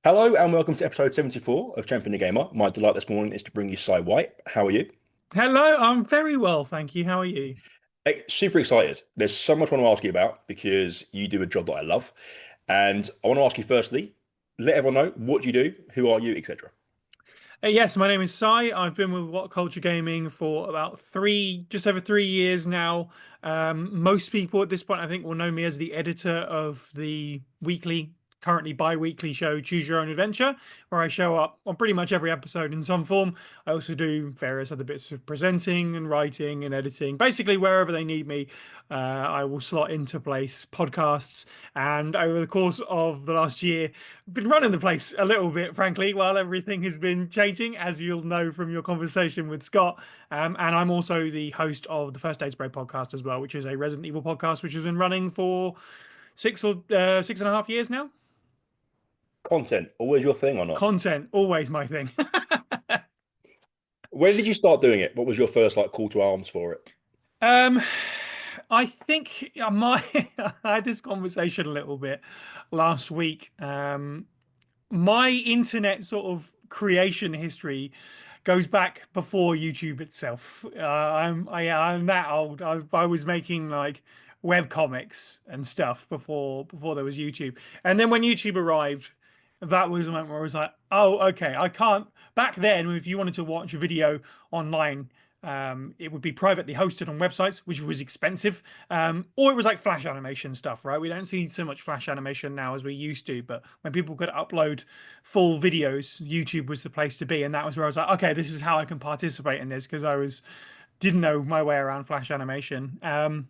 Hello and welcome to episode 74 of Champion the Gamer. My delight this morning is to bring you Psy White. How are you? Hello, I'm very well, thank you. How are you? Super excited. There's so much I want to ask you about because you do a job that I love. And I want to ask you firstly, let everyone know what you do, who are you, etc. Yes, my name is Sai. I've been with Whatculture Gaming for about just over 3 years now. Most people at this point, I think, will know me as the editor of the currently bi-weekly show Choose Your Own Adventure, where I show up on pretty much every episode in some form. I also do various other bits of presenting and writing and editing. Basically, wherever they need me, I will slot into place podcasts. And over the course of the last year, been running the place a little bit, frankly, while everything has been changing, as you'll know from your conversation with Scott. And I'm also the host of the First Aid Spray podcast as well, which is a Resident Evil podcast, which has been running for 6.5 years now. Content, always your thing or not? Content, always my thing. When did you start doing it? What was your first call to arms for it? Um, I think I had this conversation a little bit last week. My internet sort of creation history goes back before YouTube itself. I'm that old. I was making like web comics and stuff before there was YouTube. And then when YouTube arrived, that was the moment where I was like, oh, okay, I can't. Back then, if you wanted to watch a video online, it would be privately hosted on websites, which was expensive, or it was like Flash animation stuff, right? We don't see so much Flash animation now as we used to, but when people could upload full videos, YouTube was the place to be, and that was where I was like, okay, this is how I can participate in this because didn't know my way around Flash animation. And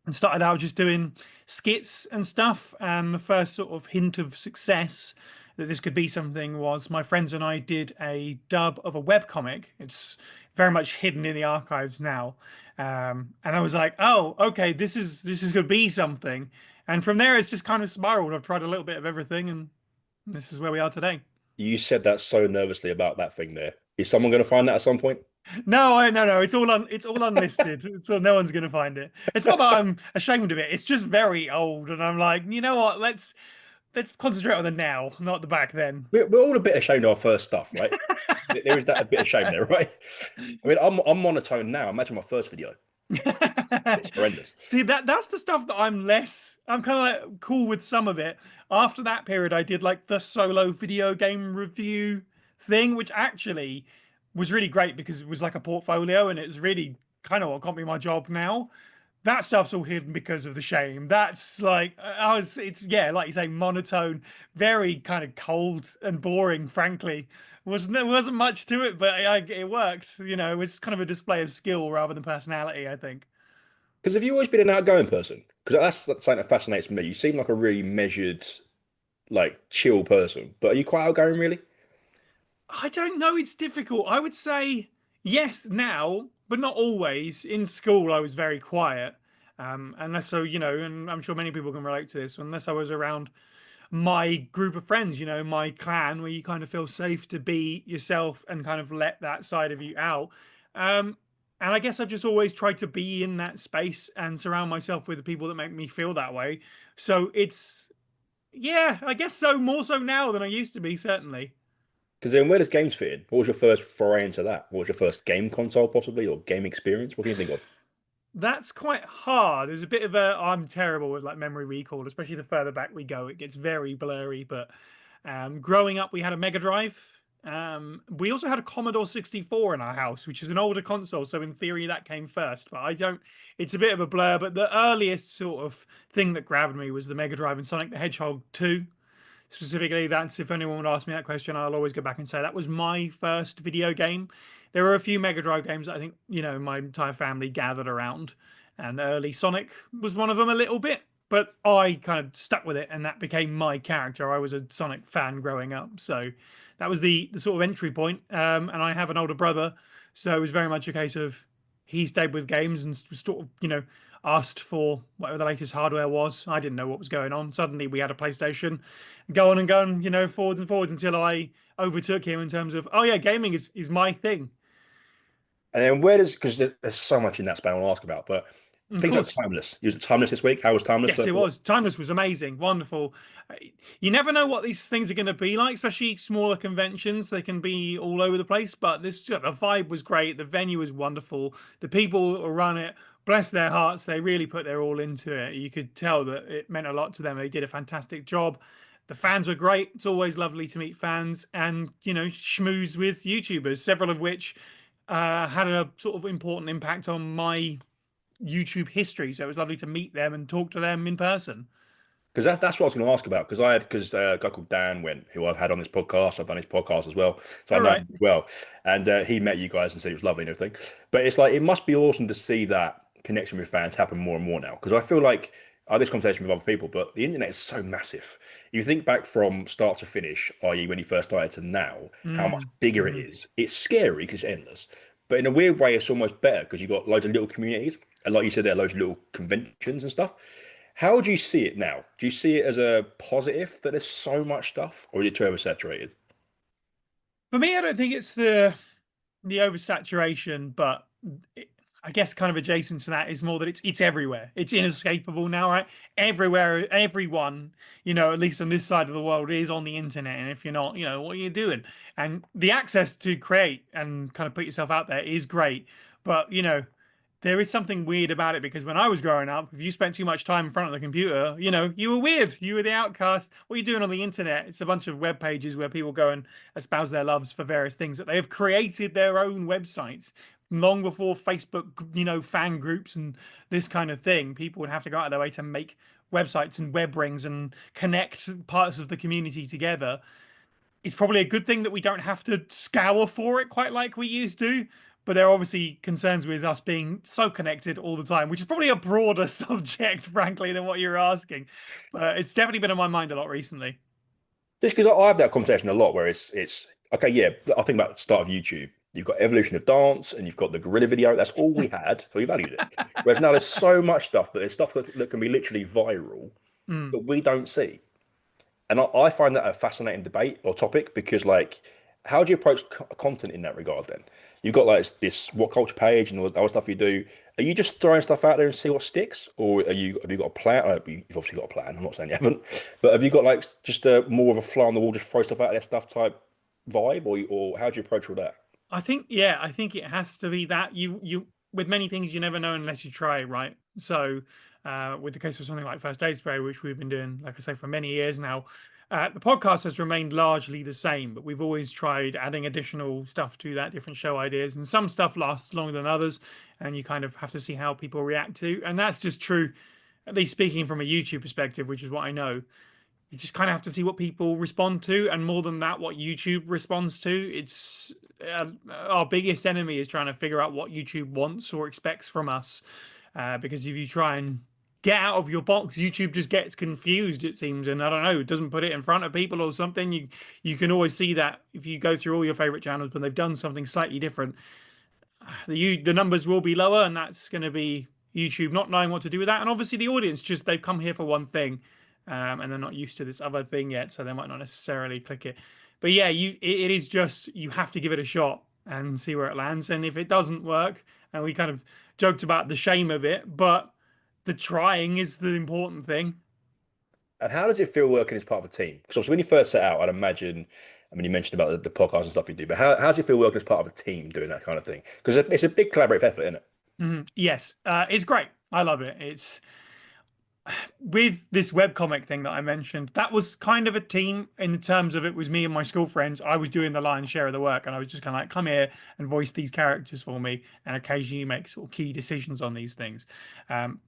started out just doing skits and stuff. And the first sort of hint of success that this could be something was my friends and I did a dub of a webcomic. It's very much hidden in the archives now. And I was like, oh, okay, this is gonna be something. And from there, it's just kind of spiraled. I've tried a little bit of everything, and this is where we are today. You said that so nervously about that thing there. Is someone going to find that at some point? No. It's all unlisted. No one's gonna find it. It's not that I'm ashamed of it. It's just very old, and I'm like, you know what? Let's concentrate on the now, not the back then. We're all a bit ashamed of our first stuff, right? There is that a bit of shame there, right? I mean, I'm monotone now. Imagine my first video. It's horrendous. See, that's the stuff that I'm kind of like cool with some of it. After that period, I did like the solo video game review thing, which actually was really great because it was like a portfolio and it's really kind of what got me my job now. That stuff's all hidden because of the shame. That's like it's yeah, like you say, monotone, very kind of cold and boring, frankly. There wasn't much to it, but it worked. You know, it was kind of a display of skill rather than personality, I think. Because have you always been an outgoing person? Because that's something that fascinates me. You seem like a really measured, chill person, but are you quite outgoing, really? I don't know. It's difficult. I would say yes now, but not always. In school, I was very quiet. Unless so, and I'm sure many people can relate to this, unless I was around my group of friends, my clan, where you kind of feel safe to be yourself and kind of let that side of you out. And I guess I've just always tried to be in that space and surround myself with the people that make me feel that way. So yeah, I guess so, more so now than I used to be, certainly. Because then where does games fit in? What was your first foray into that? What was your first game console, possibly, or game experience? What can you think of? That's quite hard. There's a bit of a I'm terrible with like memory recall, especially the further back we go, it gets very blurry. But growing up, we had a Mega Drive. We also had a Commodore 64 in our house, which is an older console. So in theory, that came first. But I don't. It's a bit of a blur. But the earliest sort of thing that grabbed me was the Mega Drive and Sonic the Hedgehog 2. Specifically, that's if anyone would ask me that question, I'll always go back and say that was my first video game. There were a few Mega Drive games that I think, my entire family gathered around, and early Sonic was one of them a little bit, but I kind of stuck with it, and that became my character. I was a Sonic fan growing up, so that was the sort of entry point. And I have an older brother, so it was very much a case of he stayed with games and sort of, asked for whatever the latest hardware was. I didn't know what was going on. Suddenly we had a PlayStation, going, forwards and forwards until I overtook him in terms of, oh yeah, gaming is my thing. And then where does, because there's so much in that span I want to ask about, but Of Things like course. Timeless. You was Timeless this week. How was Timeless Yes, first it of all? was. Timeless was amazing, wonderful. Uh, You never know what these things are going to be like, especially smaller conventions. They can be all over the place, but the vibe was great. The venue was wonderful. The people who run it, bless their hearts, they really put their all into it. You could tell that it meant a lot to them. They did a fantastic job. The fans were great. It's always lovely to meet fans and, schmooze with YouTubers, several of which had a sort of important impact on my YouTube history. So it was lovely to meet them and talk to them in person. Because that's what I was going to ask about. Because a guy called Dan went, who I've had on this podcast. I've done his podcast as well, so I All know right. him well. And he met you guys and said it was lovely and everything. But it's like it must be awesome to see that connection with fans happen more and more now. Because I feel like I had this conversation with other people, but the internet is so massive. You think back from start to finish, i.e., when you first started to now, how much Mm, bigger it mhm. is. It's scary because it's endless. But in a weird way, it's almost better because you've got loads of little communities. And like you said, there are loads of little conventions and stuff. How do you see it now? Do you see it as a positive that there's so much stuff, or is it too oversaturated? For me, I don't think it's the oversaturation, but it, I guess kind of adjacent to that is more that it's everywhere. It's inescapable now, right? Everywhere, everyone, at least on this side of the world, is on the internet. And if you're not, what are you doing? And the access to create and kind of put yourself out there is great, but there is something weird about it because when I was growing up, if you spent too much time in front of the computer, you were weird. You were the outcast. What are you doing on the internet? It's a bunch of web pages where people go and espouse their loves for various things that they have created their own websites long before Facebook, fan groups and this kind of thing. People would have to go out of their way to make websites and web rings and connect parts of the community together. It's probably a good thing that we don't have to scour for it quite like we used to. But there are obviously concerns with us being so connected all the time, which is probably a broader subject, frankly, than what you're asking. But it's definitely been on my mind a lot recently. Just because I have that conversation a lot, where it's okay, yeah. I think about the start of YouTube. You've got evolution of dance, and you've got the gorilla video. That's all we had, so we valued it. Whereas now there's so much stuff that there's stuff that can be literally viral Mm. that we don't see. And I find that a fascinating debate or topic because, like, how do you approach content in that regard? Then you've got like this what culture page and all the other stuff you do. Are you just throwing stuff out there and see what sticks, or have you got a plan? You've obviously got a plan. I'm not saying you haven't, but have you got like just a more of a fly on the wall, just throw stuff out there, stuff type vibe, or how do you approach all that? I think it has to be that you with many things you never know unless you try, right? So, with the case of something like First Aid Spray, which we've been doing, like I say, for many years now, the podcast has remained largely the same, but we've always tried adding additional stuff to that, different show ideas, and some stuff lasts longer than others, and you kind of have to see how people react to, and that's just true. At least speaking from a YouTube perspective, which is what I know, you just kind of have to see what people respond to, and more than that, what YouTube responds to. It's our biggest enemy is trying to figure out what YouTube wants or expects from us, because if you try and get out of your box, YouTube just gets confused, it seems, and I don't know, it doesn't put it in front of people or something. You can always see that if you go through all your favorite channels when they've done something slightly different, the numbers will be lower, and that's going to be YouTube not knowing what to do with that. And obviously, the audience just they've come here for one thing, and they're not used to this other thing yet, so they might not necessarily click it. But yeah, it is just you have to give it a shot and see where it lands. And if it doesn't work, and we kind of joked about the shame of it, but the trying is the important thing. And how does it feel working as part of a team? Because obviously when you first set out, I'd imagine. I mean, you mentioned about the podcast and stuff you do, but how does it feel working as part of a team doing that kind of thing? Because it's a big collaborative effort, isn't it? Yes, it's great. I love it. It's with this webcomic thing that I mentioned, that was kind of a team in the terms of it was me and my school friends. I was doing the lion's share of the work, and I was just kind of like, come here and voice these characters for me, and occasionally make sort of key decisions on these things. Um,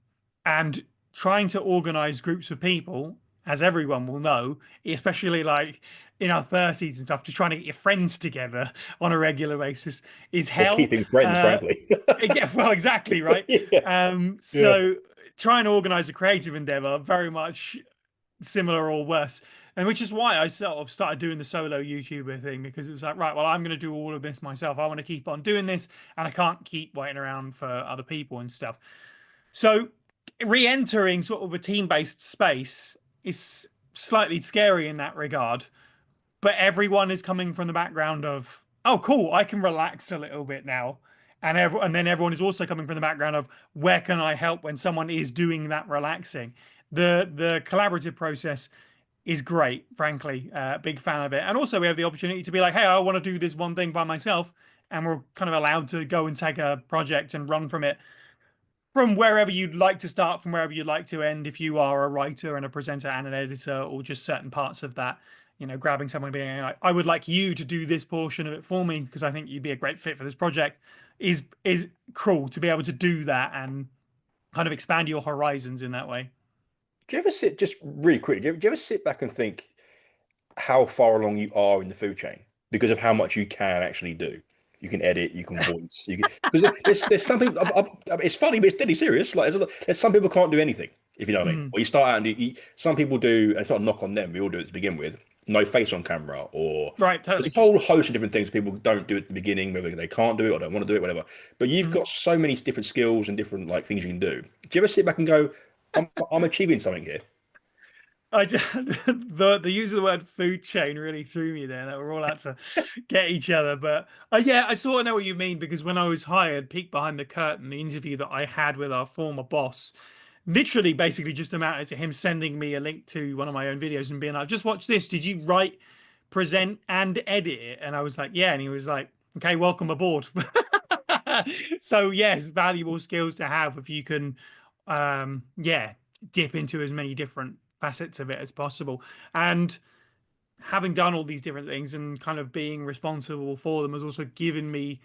and trying to organize groups of people, as everyone will know, especially like in our 30s and stuff, just trying to get your friends together on a regular basis is Or hell. keeping friends, Uh, frankly. yeah, well, exactly, right? Yeah, yeah. So trying to organize a creative endeavor very much similar or worse, and which is why I sort of started doing the solo YouTuber thing, because it was like, right, well, I'm going to do all of this myself. I want to keep on doing this, and I can't keep waiting around for other people and stuff. So re-entering sort of a team-based space is slightly scary in that regard, but everyone is coming from the background of, oh, cool, I can relax a little bit now. And then everyone is also coming from the background of where can I help when someone is doing that relaxing. The collaborative process is great, frankly. Big fan of it. And also we have the opportunity to be like, hey, I want to do this one thing by myself, and we're kind of allowed to go and take a project and run from it from wherever you'd like to start, from wherever you'd like to end, if you are a writer and a presenter and an editor, or just certain parts of that, grabbing someone being like, I would like you to do this portion of it for me because I think you'd be a great fit for this project, is cool to be able to do that and kind of expand your horizons in that way. Do you ever sit just really quickly? Do you ever sit back and think how far along you are in the food chain because of how much you can actually do? You can edit, you can voice, you can because there's some people. It's funny, but it's deadly serious. Like there's some people can't do anything. If you know what I mean. Mm, Or you start out and some people do, and it's not a knock on them. We all do it to begin with. No face on camera, or right, there's a totally. whole host of different things people don't do at the beginning, whether they can't do it or don't want to do it, whatever. But you've Mm. got so many different skills and different like things you can do. Do you ever sit back and go, I'm achieving something here? I just, the use of the word food chain really threw me there. That we're all out to get each other, but yeah, I sort of know what you mean because when I was hired, peek behind the curtain, the interview that I had with our former boss, literally basically just amounted to him sending me a link to one of my own videos and being like, "Just watch this. Did you write, present, and edit it?" And I was like, "Yeah," and he was like, "Okay, welcome aboard." So yes, valuable skills to have if you can, yeah, dip into as many different facets of it as possible. And having done all these different things and kind of being responsible for them has also given me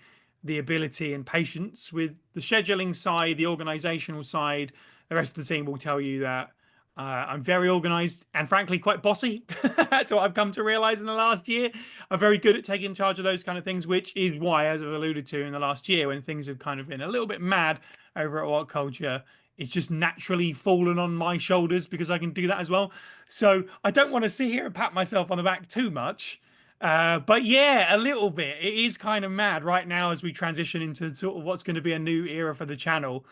the ability and patience with the scheduling side, the organizational side. The rest of the team will tell you that I'm very organized and frankly quite bossy. That's what I've come to realize in the last year. I'm very good at taking charge of those kind of things, which is why, as I've alluded to in the last year, when things have kind of been a little bit mad over at Whatculture, it's just naturally fallen on my shoulders because I can do that as well. So I don't want to sit here and pat myself on the back too much. But yeah, a little bit. It is kind of mad right now as we transition into sort of what's going to be a new era for the channel.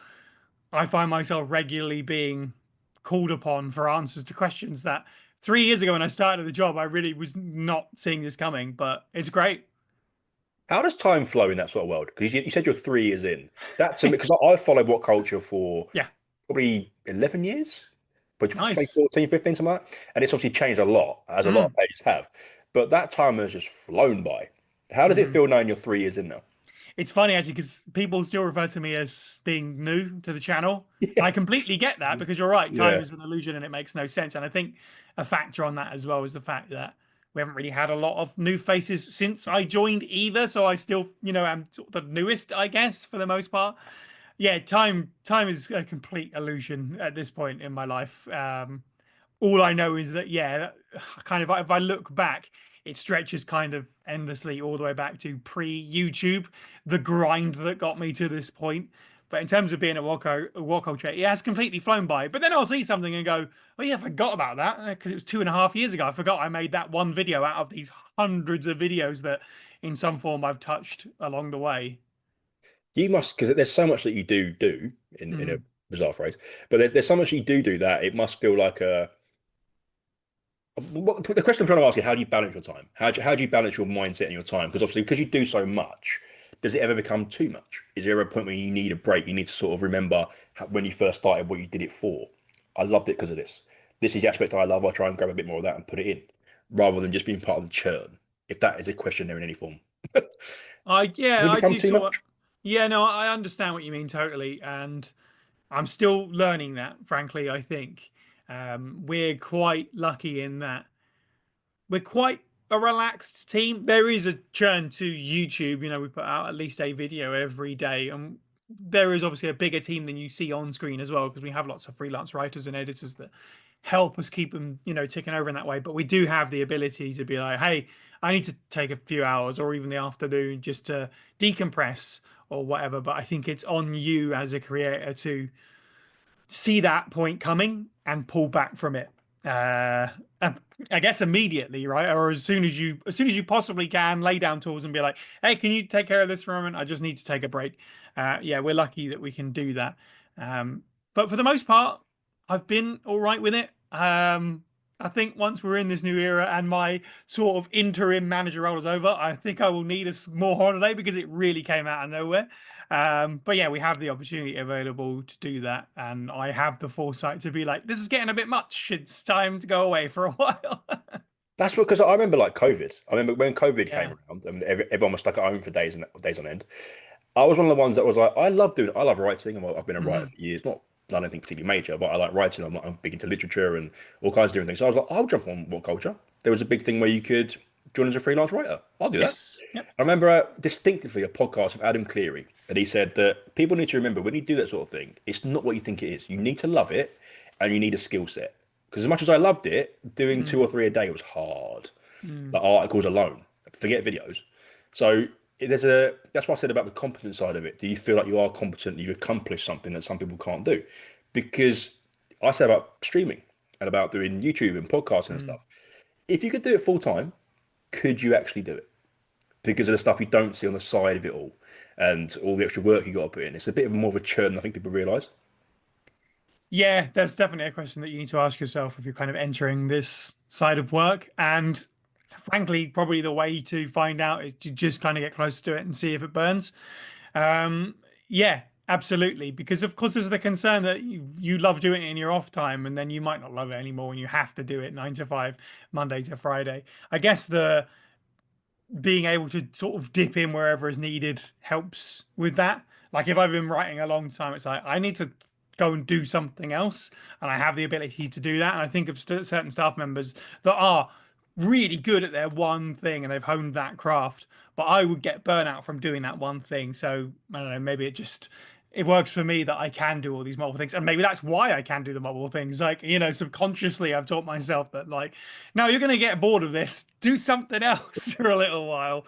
I find myself regularly being called upon for answers to questions that 3 years ago when I started the job, I really was not seeing this coming, but it's great. How does time flow in that sort of world? Because you said you're 3 years in. That to me, because I've followed What Culture for Yeah, probably 11 years, but nice. 2014, 15, something like that. And it's obviously changed a lot, as a lot Mm, of pages have. But that time has just flown by. How does it mhm. feel knowing you're 3 years in now? It's funny actually because people still refer to me as being new to the channel. And I completely get that because you're right, time Yeah. is an illusion and it makes no sense. And I think a factor on that as well is the fact that we haven't really had a lot of new faces since I joined either. So I still, am sort of the newest, I guess, for the most part. Yeah, time is a complete illusion at this point in my life. All I know is that yeah, kind of if I look back, it stretches kind of endlessly all the way back to pre-YouTube, the grind that got me to this point. But in terms of being a walk culture, it has completely flown by. But then I'll see something and go, "Oh yeah, I forgot about that because it was 2.5 years ago. I forgot I made that one video out of these hundreds of videos that, in some form, I've touched along the way." You must, because there's so much that you do in a Mm. bizarre phrase, but there's so much you do that it must feel like a. The question I'm trying to ask you, how do you balance your time? How do you balance your mindset and your time? Because obviously, because you do so much, does it ever become too much? Is there a point where you need a break? You need to sort of remember when you first started what you did it for. I loved it because of this. This is the aspect I love. I try and grab a bit more of that and put it in, rather than just being part of the churn. If that is a question there in any form, does Yeah, it I become do too sort much? of. Yeah, no, I understand what you mean totally, and I'm still learning that. Frankly, I think we're quite lucky in that we're quite a relaxed team. There is a churn to YouTube. We put out at least a video every day, and there is obviously a bigger team than you see on screen as well because we have lots of freelance writers and editors that help us keep them, ticking over in that way. But we do have the ability to be like, hey, I need to take a few hours or even the afternoon just to decompress or whatever. But I think it's on you as a creator to see that point coming and pull back from it. Uh, I guess immediately, right? Or as soon as you possibly can, lay down tools and be like, "Hey, can you take care of this for a moment? I just need to take a break." Yeah, we're lucky that we can do that. But for the most part, I've been all right with it. I think once we're in this new era and my sort of interim manager role is over, I think I will need a more holiday because it really came out of nowhere. But yeah, we have the opportunity available to do that, and I have the foresight to be like, this is getting a bit much. It's time to go away for a while. That's because I remember like COVID. I remember when COVID came Yeah. around and everyone was stuck at home for days on end. I was one of the ones that was like, I love writing. I've been a writer Mhm. for years, not done anything particularly major, but I like writing. I'm big into literature and all kinds of different things. So I was like, I'll jump on Whatculture. There was a big thing where you could join as a freelance writer. I'll do that. Yes. Yep. I remember distinctively a podcast of Adam Cleary, and he said that people need to remember when you do that sort of thing, it's not what you think it is. You need to love it, and you need a skill set. Because as much as I loved it, doing Mm, 2 or 3 a day was hard. mm. Like articles alone, forget videos. So that's what I said about the competent side of it. Do you feel like you are competent? You've accomplished something that some people can't do? Because I say about streaming and about doing YouTube and podcasting and Mm. stuff. If you could do it full time, could you actually do it? Because of the stuff you don't see on the side of it all and all the extra work you got to put in. It's a bit of more of a churn than I think people realise. Yeah, that's definitely a question that you need to ask yourself if you're kind of entering this side of work. And frankly, probably the way to find out is to just kind of get close to it and see if it burns. Um, yeah, absolutely. Because of course, there's the concern that you love doing it in your off time, and then you might not love it anymore when you have to do it 9 to 5, Monday to Friday. I guess the being able to sort of dip in wherever is needed helps with that. Like if I've been writing a long time, it's like I need to go and do something else, and I have the ability to do that. And I think of certain staff members that are really good at their one thing and they've honed that craft, but I would get burnout from doing that one thing. So I don't know, maybe it works for me that I can do all these multiple things, and maybe that's why I can do the multiple things. Like, subconsciously I've taught myself that, like, no, you're going to get bored of this, do something else for a little while.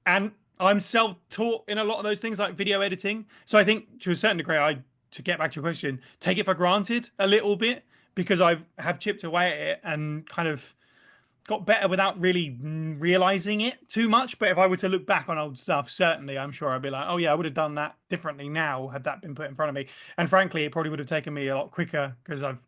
And I'm self-taught in a lot of those things, like video editing. So I think to a certain degree, to get back to your question, take it for granted a little bit because have chipped away at it and kind of got better without really realizing it too much. But if I were to look back on old stuff, certainly I'm sure I'd be like, oh yeah, I would have done that differently now had that been put in front of me. And frankly, it probably would have taken me a lot quicker because I've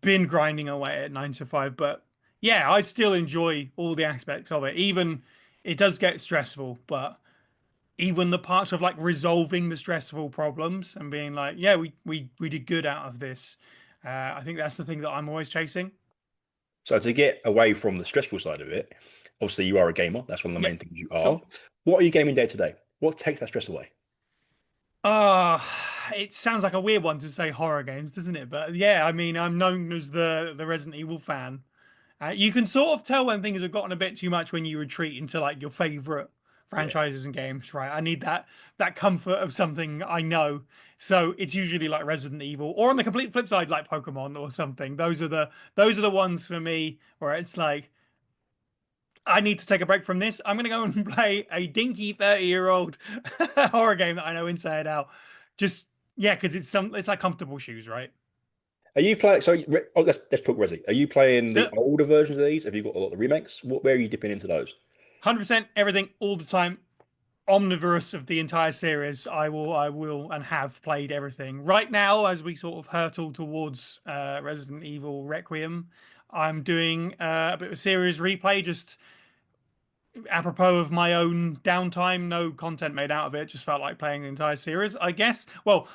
been grinding away at 9 to 5. But yeah, I still enjoy all the aspects of it. Even it does get stressful, but even the parts of like resolving the stressful problems and being like, yeah, we did good out of this. I think that's the thing that I'm always chasing. So to get away from the stressful side of it, obviously you are a gamer. That's one of the Yep, main things you are. sure. What are you gaming day to day? What takes that stress away? Uh it sounds like a weird one to say horror games, doesn't it? But yeah, I mean, I'm known as the Resident Evil fan. You can sort of tell when things have gotten a bit too much when you retreat into like your favorite Yeah. franchises and games, right? I need that comfort of something I know. So it's usually like Resident Evil, or on the complete flip side, like Pokemon or something. Those are the ones for me where it's like I need to take a break from this. I'm gonna go and play a dinky 30-year-old horror game that I know inside out. Just yeah, because it's like comfortable shoes, right? Are you playing? Let's talk Resi. Are you playing the So older versions of these? Have you got a lot of the remakes? Where are you dipping into those? 100% everything all the time. Omnivorous of the entire series. I will, and have played everything. Right now, as we sort of hurtle towards Resident Evil Requiem, I'm doing a bit of a series replay, just apropos of my own downtime. No content made out of it. Just felt like playing the entire series, I guess. Well,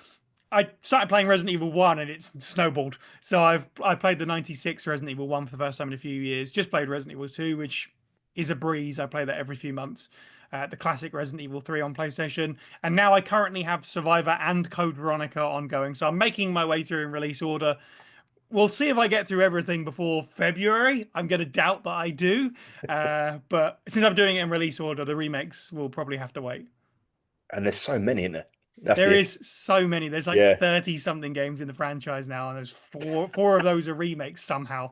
I started playing Resident Evil 1 and it's snowballed. So I played the 96 Resident Evil 1 for the first time in a few years. Just played Resident Evil 2, which is a breeze. I play that every few months. The classic Resident Evil 3 on PlayStation. And now I currently have Survivor and Code Veronica ongoing. So I'm making my way through in release order. We'll see if I get through everything before February. I'm going to doubt that I do. But since I'm doing it in release order, the remakes will probably have to wait. And there's so many in there. That's There the is so many. There's like yeah. 30 something games in the franchise now, and there's four of those are remakes somehow.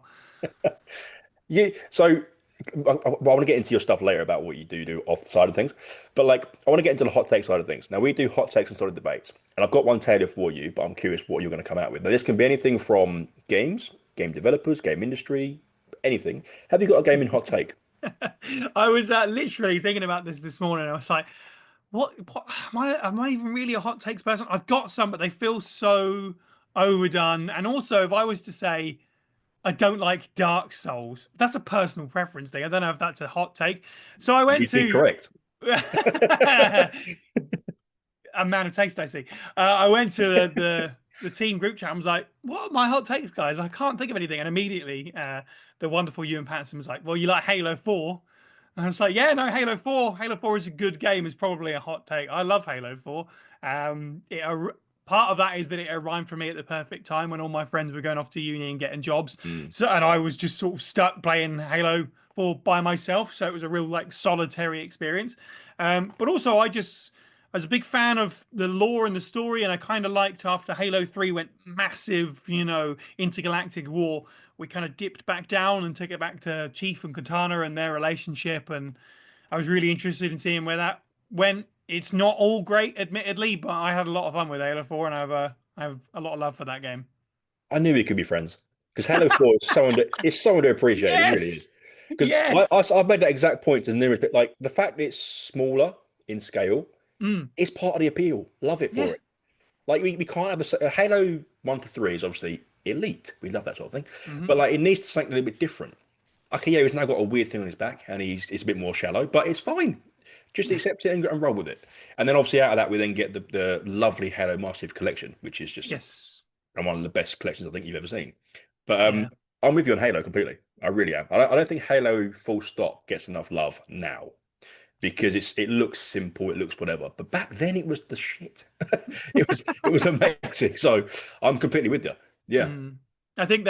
Yeah. So I want to get into your stuff later about what you do off the side of things, but like I want to get into the hot take side of things. Now we do hot takes and solid debates, and I've got one tailored for you, but I'm curious what you're going to come out with. Now this can be anything from games, game developers, game industry, anything. Have you got a gaming hot take? I was literally thinking about this morning. I was like, what am I even really a hot takes person? I've got some, but they feel so overdone. And also, if I was to say I don't like Dark Souls. That's a personal preference thing. I don't know if that's a hot take. So I went You'd be to correct. a man of taste, I see. I went to the team group chat. I was like, "What are my hot takes, guys? I can't think of anything." And immediately, the wonderful Ewan Patterson was like, "Well, you like Halo 4?" And I was like, "Yeah, no, Halo 4. Halo 4 is a good game. Is probably a hot take. I love Halo 4. Part of that is that it arrived for me at the perfect time when all my friends were going off to uni and getting jobs. Mm. So, and I was just sort of stuck playing Halo 4 by myself. So it was a real like solitary experience. But also, I was a big fan of the lore and the story, and I kind of liked after Halo 3 went massive, intergalactic war, we kind of dipped back down and took it back to Chief and Cortana and their relationship. And I was really interested in seeing where that went. It's not all great, admittedly, but I had a lot of fun with Halo 4, and I have a lot of love for that game. I knew we could be friends because Halo 4 is someone to appreciate. It really is. Yes, Because yes. I've made that exact point to numerous people. Like the fact that it's smaller in scale Mm, is part of the appeal. Love it for yeah. it. Like we can't have Halo 1 to 3 is obviously elite. We love that sort of thing. Hmm. But like it needs to something a little bit different. Okay, yeah, he's now got a weird thing on his back and he's a bit more shallow, but it's fine. Just accept it and roll with it. And then obviously out of that we then get the lovely Halo Massive Collection, which is just Yes. one of the best collections I think you've ever seen. But Yeah. I'm with you on Halo completely. I really am. I don't think Halo full stop gets enough love now because it looks simple, it looks whatever. But back then it was the shit. it was amazing. So I'm completely with you. Yeah. Mm. I think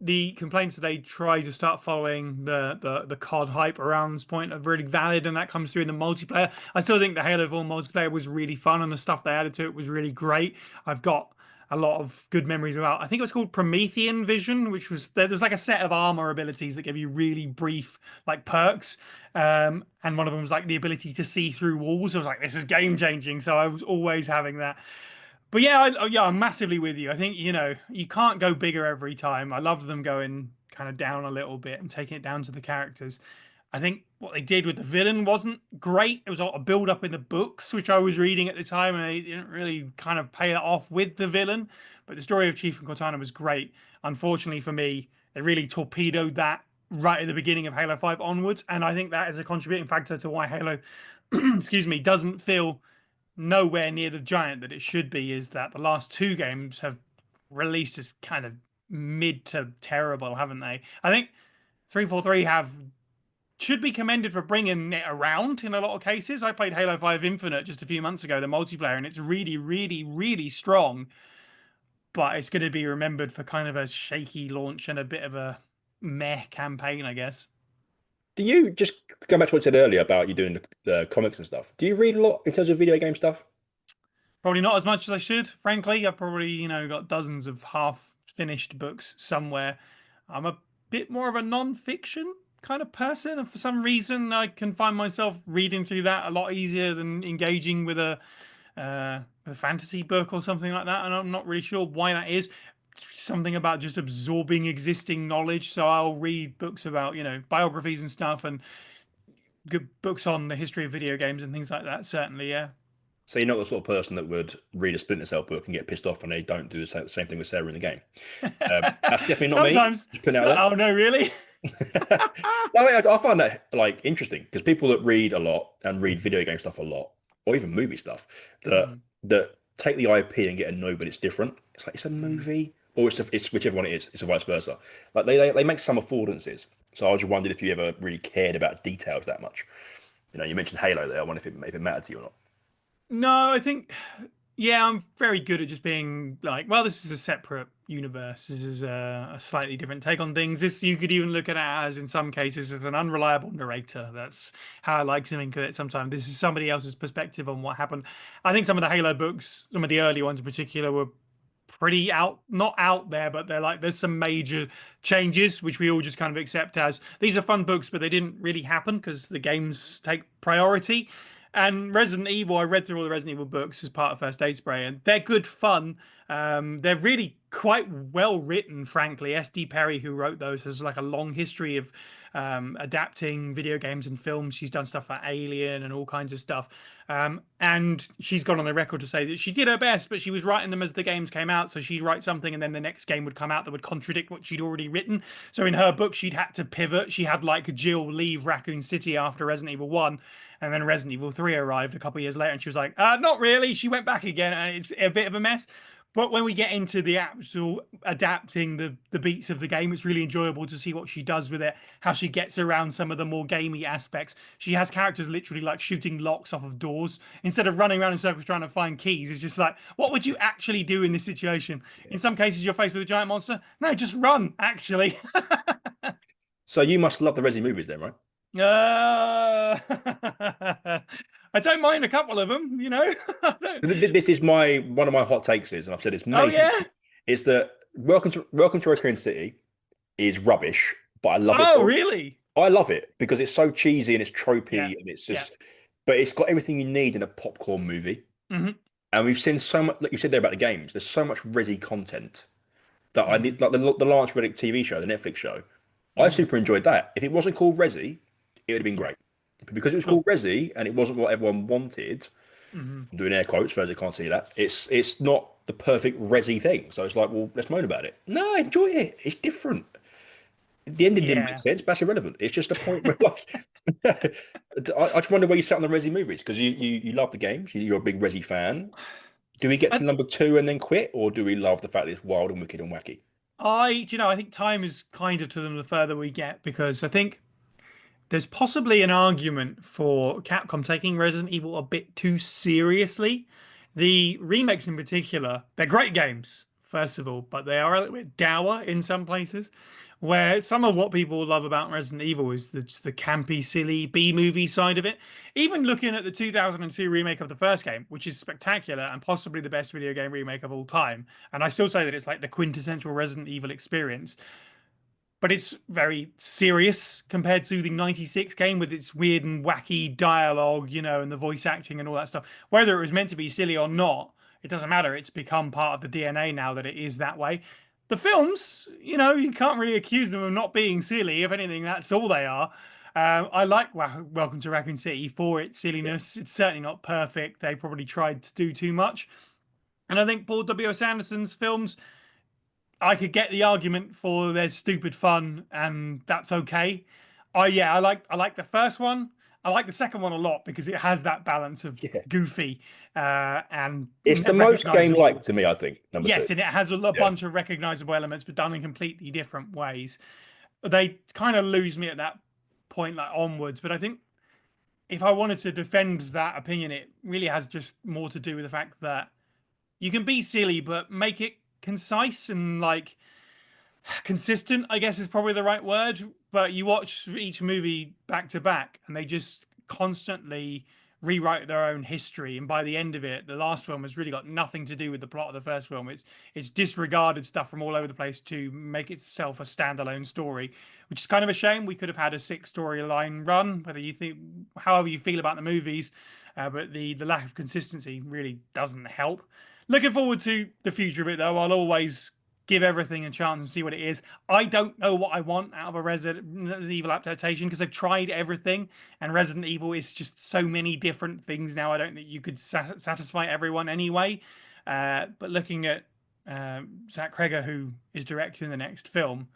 the complaints that they try to start following the COD hype around this point are really valid, and that comes through in the multiplayer. I still think the Halo 4 multiplayer was really fun, and the stuff they added to it was really great. I've got a lot of good memories about. I think it was called Promethean Vision, which was there's like a set of armor abilities that give you really brief like perks. And one of them was like the ability to see through walls. I was like, this is game changing. So I was always having that. But yeah, I'm massively with you. I think you can't go bigger every time. I love them going kind of down a little bit and taking it down to the characters. I think what they did with the villain wasn't great. It was a build up in the books, which I was reading at the time, and they didn't really kind of pay it off with the villain. But the story of Chief and Cortana was great. Unfortunately for me, they really torpedoed that right at the beginning of Halo 5 onwards, and I think that is a contributing factor to why Halo, excuse me, doesn't feel nowhere near the giant that it should be. Is that the last two games have released as kind of mid to terrible, haven't they? I think 343 have should be commended for bringing it around in a lot of cases. I played Halo 5 Infinite just a few months ago, the multiplayer, and it's really, really, really strong. But it's going to be remembered for kind of a shaky launch and a bit of a meh campaign, I guess. Do you just go back to what I said earlier about you doing the comics and stuff? Do you read a lot in terms of video game stuff? Probably not as much as I should, frankly. I've probably, got dozens of half finished books somewhere. I'm a bit more of a non-fiction kind of person, and for some reason, I can find myself reading through that a lot easier than engaging with a fantasy book or something like that. And I'm not really sure why that is. Something about just absorbing existing knowledge. So I'll read books about, biographies and stuff, and good books on the history of video games and things like that. Certainly, yeah. So you're not the sort of person that would read a Splinter Cell book and get pissed off when they don't do the same thing with Sarah in the game. That's definitely not me. Sometimes. Just putting it out Oh no, really? there. No, I find that like interesting because people that read a lot and read video game stuff a lot, or even movie stuff, that Mm, that take the IP and get annoyed, but it's different. It's like it's a mm. movie, or it's whichever one it is. It's a vice versa. Like they make some affordances. So I was just wondering if you ever really cared about details that much. You mentioned Halo there. I wonder if it mattered to you or not. No, I think, yeah, I'm very good at just being like, well, this is a separate universe. This is a slightly different take on things. This you could even look at it as, in some cases, as an unreliable narrator. That's how I like to think of it. Sometimes this is somebody else's perspective on what happened. I think some of the Halo books, some of the early ones in particular, were pretty not out there, but they're like there's some major changes which we all just kind of accept as these are fun books, but they didn't really happen because the games take priority. And Resident Evil, I read through all the Resident Evil books as part of First Aid Spray, and they're good fun. They're really quite well written, frankly. SD Perry, who wrote those, has like a long history of adapting video games and films. She's done stuff like Alien and all kinds of stuff. And she's gone on the record to say that she did her best, but she was writing them as the games came out. So she'd write something, and then the next game would come out that would contradict what she'd already written. So in her book, she'd had to pivot. She had like Jill leave Raccoon City after Resident Evil 1, and then Resident Evil 3 arrived a couple of years later, and she was like, not really. She went back again, and it's a bit of a mess. But when we get into the actual adapting the beats of the game, it's really enjoyable to see what she does with it, how she gets around some of the more gamey aspects. She has characters literally like shooting locks off of doors instead of running around in circles trying to find keys. It's just like, what would you actually do in this situation? In some cases, you're faced with a giant monster. No, just run, actually. So you must love the Resi movies then, right? Uh, I don't mind a couple of them, you know. This is my one of my hot takes is, and I've said it's Oh many yeah. times, is that Welcome to Raccoon City is rubbish, but I love it. Oh really? I love it because it's so cheesy and it's Yeah. tropey and it's Yeah. just, but it's got everything you need in a popcorn movie. Hmm. And we've seen so much, like you said there about the games. There's so much Resi content that I Hmm. need, like the Lance Reddick TV show, the Netflix show. I Hmm. super enjoyed that. If it wasn't called Resi, it would have been Yeah. great. But because it was Sure. called Resi and it wasn't what everyone wanted, Hmm. I'm doing air quotes for those that can't see that. It's not the perfect Resi thing. So it's like, well, let's moan about it. No, enjoy it. It's different. The ending didn't make Yeah. sense, but that's irrelevant. It's just a point where, like, I just wonder where you sat on the Resi movies because you love the games. You're a big Resi fan. Do we get I, to number two and then quit, or do we love the fact that it's wild and wicked and wacky? do you know, I think time is kinder to them the further we get, because I think there's possibly an argument for Capcom taking Resident Evil a bit too seriously. The remakes in particular, they're great games, first of all, but they are a little bit dour in some places. Where some of what people love about Resident Evil is the campy, silly B movie side of it. Even looking at the 2002 remake of the first game, which is spectacular and possibly the best video game remake of all time, and I still say that it's like the quintessential Resident Evil experience, but it's very serious compared to the 96 game with its weird and wacky dialogue, you know, and the voice acting and all that stuff. Whether it was meant to be silly or not, it doesn't matter. It's become part of the DNA now that it is that way. The films, you know, you can't really accuse them of not being silly. If anything, that's all they are. I like Welcome to Raccoon City for its Yeah, silliness. It's certainly not perfect. They probably tried to do too much. And I think Paul W.S. Anderson's films, I could get the argument for their stupid fun, and that's okay. Yeah, I like the first one. I like the second one a lot because it has that balance of yeah. goofy and It's the most game-like recognizable. to me, I think. Number two. Yes, and it has a Yeah, bunch of recognizable elements, but done in completely different ways. They kind of lose me at that point, like onwards. But I think if I wanted to defend that opinion, it really has just more to do with the fact that you can be silly, but make it concise and like consistent, I guess is probably the right word. But you watch each movie back to back, and they just constantly rewrite their own history. And by the end of it, the last film has really got nothing to do with the plot of the first film. It's disregarded stuff from all over the place to make itself a standalone story, which is kind of a shame. We could have had a six storyline run, whether you think however you feel about the movies, but the lack of consistency really doesn't help. Looking forward to the future of it though. I'll always give everything a chance and see what it is. I don't know what I want out of a Resident Evil adaptation because they've tried everything, and Resident Evil is just so many different things now. I don't think you could satisfy everyone anyway. But looking at Zach Kreger, who is directing the next film,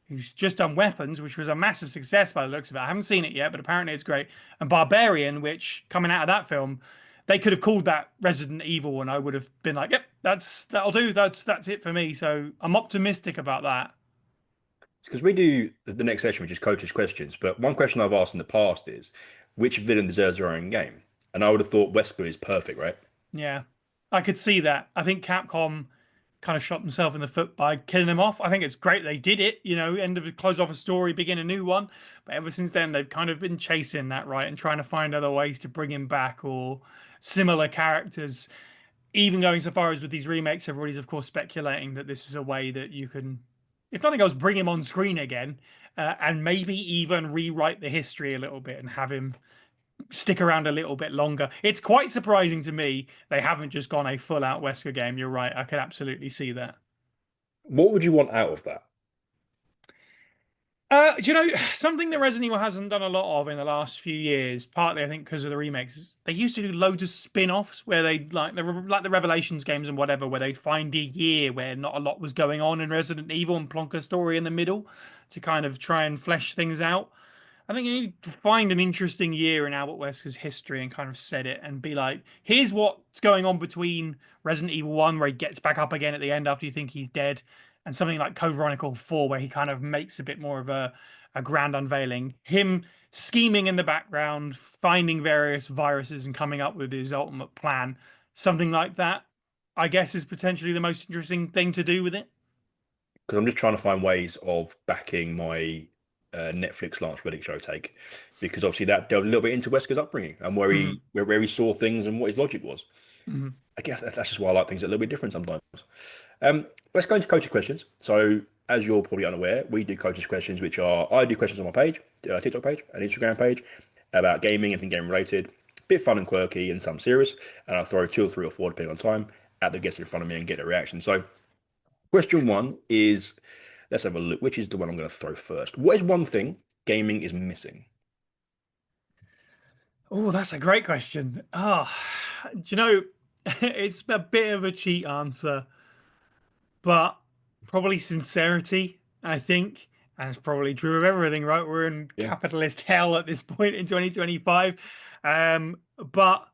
who's just done Weapons, which was a massive success by the looks of it. I haven't seen it yet, but apparently it's great. And Barbarian, which coming out of that film, they could have called that Resident Evil, and I would have been like, "Yep, that'll do. That's it for me." So I'm optimistic about that. because we do the next session, which is coaches' questions. But one question I've asked in the past is, which villain deserves their own game? And I would have thought Wesker is perfect, right? Yeah, I could see that. I think Capcom kind of shot themselves in the foot by killing him off. I think it's great they did it, you know, close off a story, begin a new one. But ever since then, they've kind of been chasing that, right, and trying to find other ways to bring him back or similar characters. Even going so far as with these remakes, everybody's of course speculating that this is a way that you can, if nothing else, bring him on screen again, and maybe even rewrite the history a little bit and have him stick around a little bit longer. It's quite surprising to me they haven't just gone a full out Wesker game. You're right. I could absolutely see that. What would you want out of that? Do you know something that Resident Evil hasn't done a lot of in the last few years? Partly, I think, because of the remakes. They used to do loads of spin-offs where they like the Revelations games and whatever, where they'd find a year where not a lot was going on in Resident Evil and plonk a story in the middle to kind of try and flesh things out. I think you need to find an interesting year in Albert Wesker's history and kind of set it and be like, here's what's going on between Resident Evil 1, where he gets back up again at the end after you think he's dead, and something like Code Veronica 4, where he kind of makes a bit more of a grand unveiling. Him scheming in the background, finding various viruses and coming up with his ultimate plan. Something like that, I guess, is potentially the most interesting thing to do with it. Because I'm just trying to find ways of backing my Netflix Lance Reddick show take, because obviously that delves a little bit into Wesker's upbringing and where Mhm, he saw things and what his logic was. mhm. I guess that's just why I like things a little bit different sometimes. Let's go into coaches' questions. So, as you're probably unaware, we do coaches' questions, which are I do questions on my page, TikTok page, and Instagram page about gaming, anything game related, bit fun and quirky, and some serious. And I'll throw two or three or four, depending on time, at the guests in front of me and get a reaction. So, question one is let's have a look. Which is the one I'm going to throw first? What is one thing gaming is missing? Oh, that's a great question. Do you know, it's a bit of a cheat answer, but probably sincerity, I think. And it's probably true of everything, right? We're in Yeah. capitalist hell at this point in 2025. But